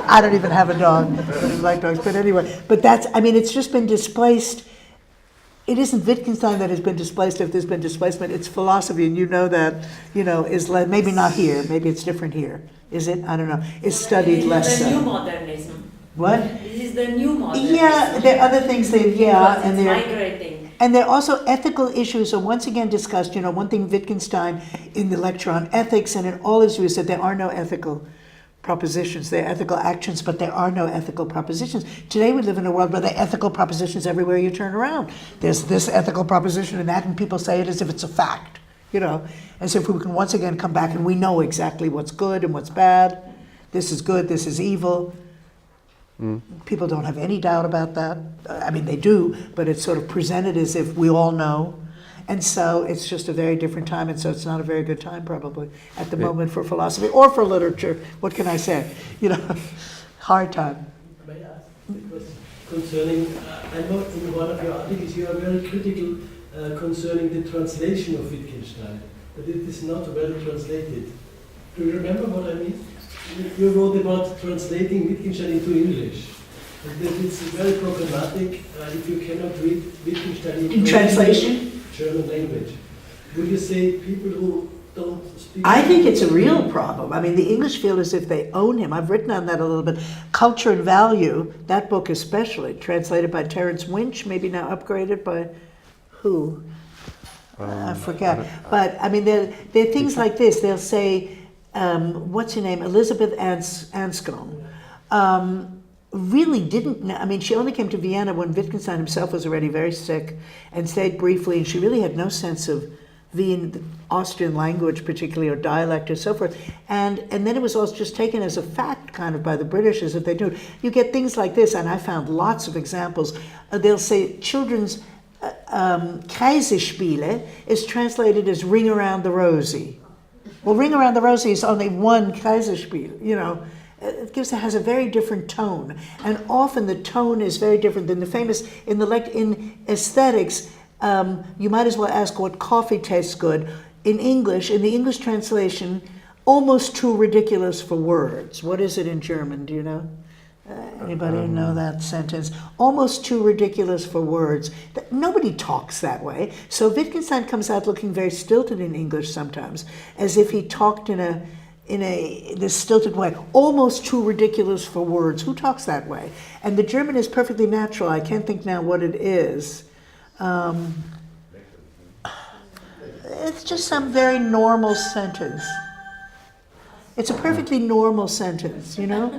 I don't even have a dog. I don't like dogs. But anyway, but that's, I mean, it's just been displaced. It isn't Wittgenstein that has been displaced. If there's been displacement, it's philosophy, and you know that, you know, is maybe not here. Maybe it's different here. Is it? I don't know. It's studied less so. This is the new modernism. What? This is the new modernism. Yeah, there are other things that, and they're migrating. And there are also ethical issues are once again discussed. You know, one thing Wittgenstein in the lecture on ethics and in all his views said there are no ethical propositions. There are ethical actions, but there are no ethical propositions. Today we live in a world where there are ethical propositions everywhere you turn around. There's this ethical proposition and that, and people say it as if it's a fact, you know. As if we can once again come back and we know exactly what's good and what's bad. This is good, this is evil. People don't have any doubt about that. I mean, they do, but it's sort of presented as if we all know. And so it's just a very different time, and so it's not a very good time probably at the moment for philosophy or for literature. What can I say? You know, hard time. May I ask a question concerning, I know in one of your articles you are very critical concerning the translation of Wittgenstein, that it is not well translated. Do you remember what I mean? You wrote about translating Wittgenstein into English. And that it's very problematic if you cannot read Wittgenstein in translation? German language. Would you say people who don't speak? I think it's a real problem. I mean, the English feel as if they own him. I've written on that a little bit. Culture and Value, that book especially, translated by Terence Winch, maybe now upgraded by who? I forget. But I mean, there are things like this. They'll say, what's her name? Elizabeth Anscombe, really didn't know. I mean, she only came to Vienna when Wittgenstein himself was already very sick and stayed briefly, and she really had no sense of the Austrian language particularly, or dialect or so forth. And then it was all just taken as a fact kind of by the British, as if they knew. You get things like this, and I found lots of examples. They'll say children's Kaiserspiele is translated as Ring Around the Rosie. Well, Ring Around the Rosie is only one Kaiserspiel, you know. It has a very different tone, and often the tone is very different than the famous in aesthetics. You might as well ask what coffee tastes good. In English, in the English translation, almost too ridiculous for words. What is it in German? Do you know? Anybody know that sentence? Almost too ridiculous for words. Nobody talks that way. So Wittgenstein comes out looking very stilted in English sometimes, as if he talked in this stilted way, almost too ridiculous for words. Who talks that way? And the German is perfectly natural. I can't think now what it is. It's just some very normal sentence. It's a perfectly normal sentence, you know?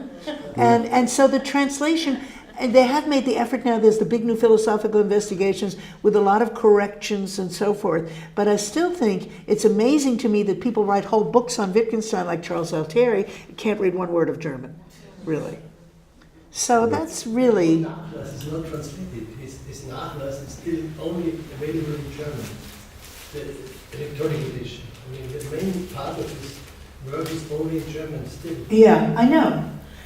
And so the translation, and they have made the effort now, there's the big new philosophical investigations with a lot of corrections and so forth, but I still think it's amazing to me that people write whole books on Wittgenstein like Charles Altieri, can't read one word of German, really. So that's really... Nachlass is not translated. His Nachlass is still only available in German, the electronic edition. I mean, the main part of his work is only in German still. Yeah, I know.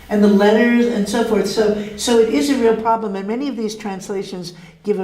And the letters and so forth. So it is a real problem. And many of these translations give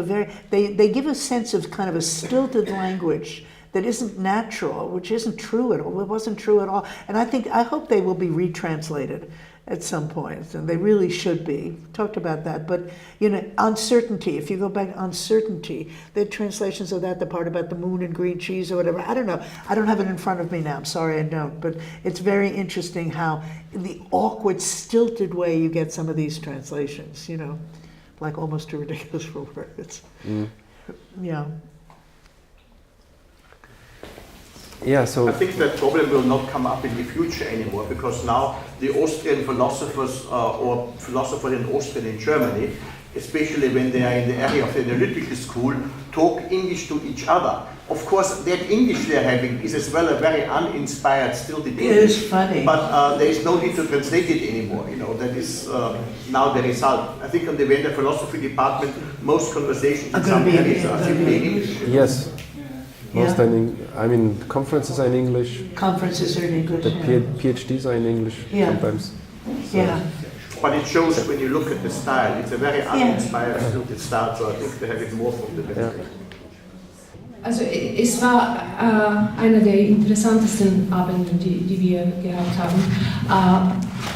they give a sense of kind of a stilted language that isn't natural, which isn't true at all. It wasn't true at all. And I hope they will be retranslated at some point, and they really should be. Talked about that, but you know, uncertainty. If you go back, uncertainty. The translations of that, the part about the moon and green cheese or whatever. I don't know. I don't have it in front of me now. I'm sorry, I don't. But it's very interesting how in the awkward, stilted way you get some of these translations. You know, like almost too ridiculous for words. Yeah. Yeah, so I think that problem will not come up in the future anymore, because now the Austrian philosophers or philosophers in Austria and Germany, especially when they are in the area of the analytical school, talk English to each other. Of course, that English they're having is as well a very uninspired, stilted English. It is funny. But there is no need to translate it anymore. You know, that is now the result. I think on the Vienna philosophy department, most conversations in some areas are simply in English. Yes. Most conferences are in English. Conferences are in English. The PhDs are in English sometimes. So. Yeah. But it shows when you look at the style, it's a very uninspired, stilted style, so I think they have it more from the West. Also es war einer der interessantesten Abende, die wir gehabt haben.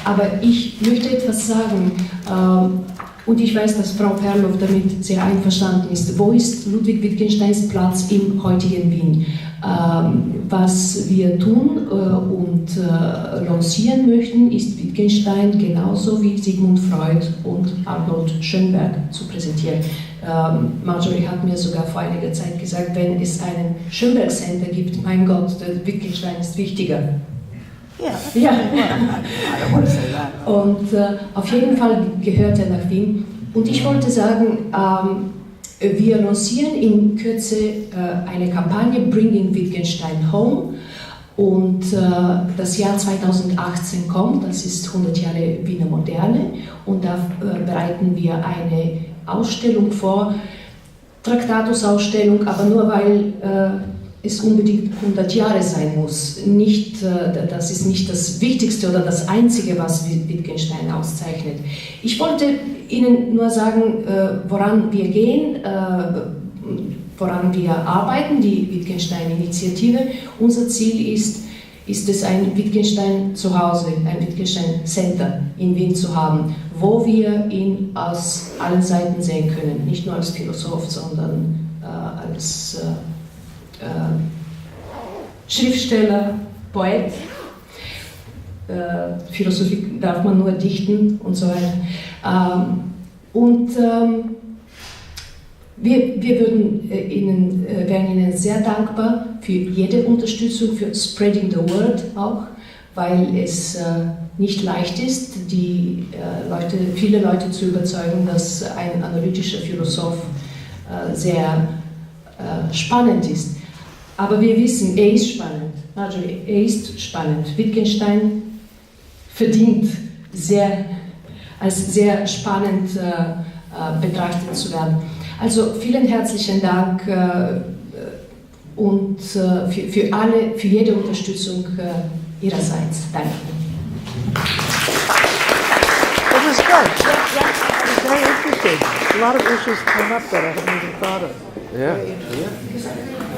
Aber ich möchte etwas sagen. Und ich weiß, dass Frau Perloff damit sehr einverstanden ist. Wo ist Ludwig Wittgensteins Platz im heutigen Wien? Was wir tun und lancieren möchten, ist Wittgenstein genauso wie Sigmund Freud und Arnold Schönberg zu präsentieren. Marjorie hat mir sogar vor einiger Zeit gesagt, wenn es einen Schönberg Center gibt, mein Gott, der Wittgenstein ist wichtiger. Ja. Und auf jeden Fall gehört er nach Wien. Und ich wollte sagen, wir lancieren in Kürze eine Kampagne Bringing Wittgenstein Home. Und das Jahr 2018 kommt, das ist 100 Jahre Wiener Moderne. Und da bereiten wir eine Ausstellung vor, Traktatus-Ausstellung, aber nur weil es unbedingt 100 Jahre sein muss. Das ist nicht das Wichtigste oder das Einzige, was Wittgenstein auszeichnet. Ich wollte Ihnen nur sagen, woran wir gehen, woran wir arbeiten, die Wittgenstein-Initiative. Unser Ziel ist es, ein Wittgenstein zu Hause, ein Wittgenstein-Center in Wien zu haben, wo wir ihn aus allen Seiten sehen können. Nicht nur als Philosoph, sondern als Schriftsteller, Poet, Philosophie darf man nur dichten und so weiter. Wir wären Ihnen sehr dankbar für jede Unterstützung, für Spreading the Word auch, weil es nicht leicht ist, viele Leute zu überzeugen, dass ein analytischer Philosoph sehr spannend ist. Aber wir wissen, er ist spannend. Marjorie, er ist spannend. Wittgenstein verdient als sehr spannend betrachtet zu werden. Also vielen herzlichen Dank und für jede Unterstützung Ihrerseits. Danke. This is good. It's very interesting. A lot of issues came up that I hadn't even thought of. Yeah. Very interesting.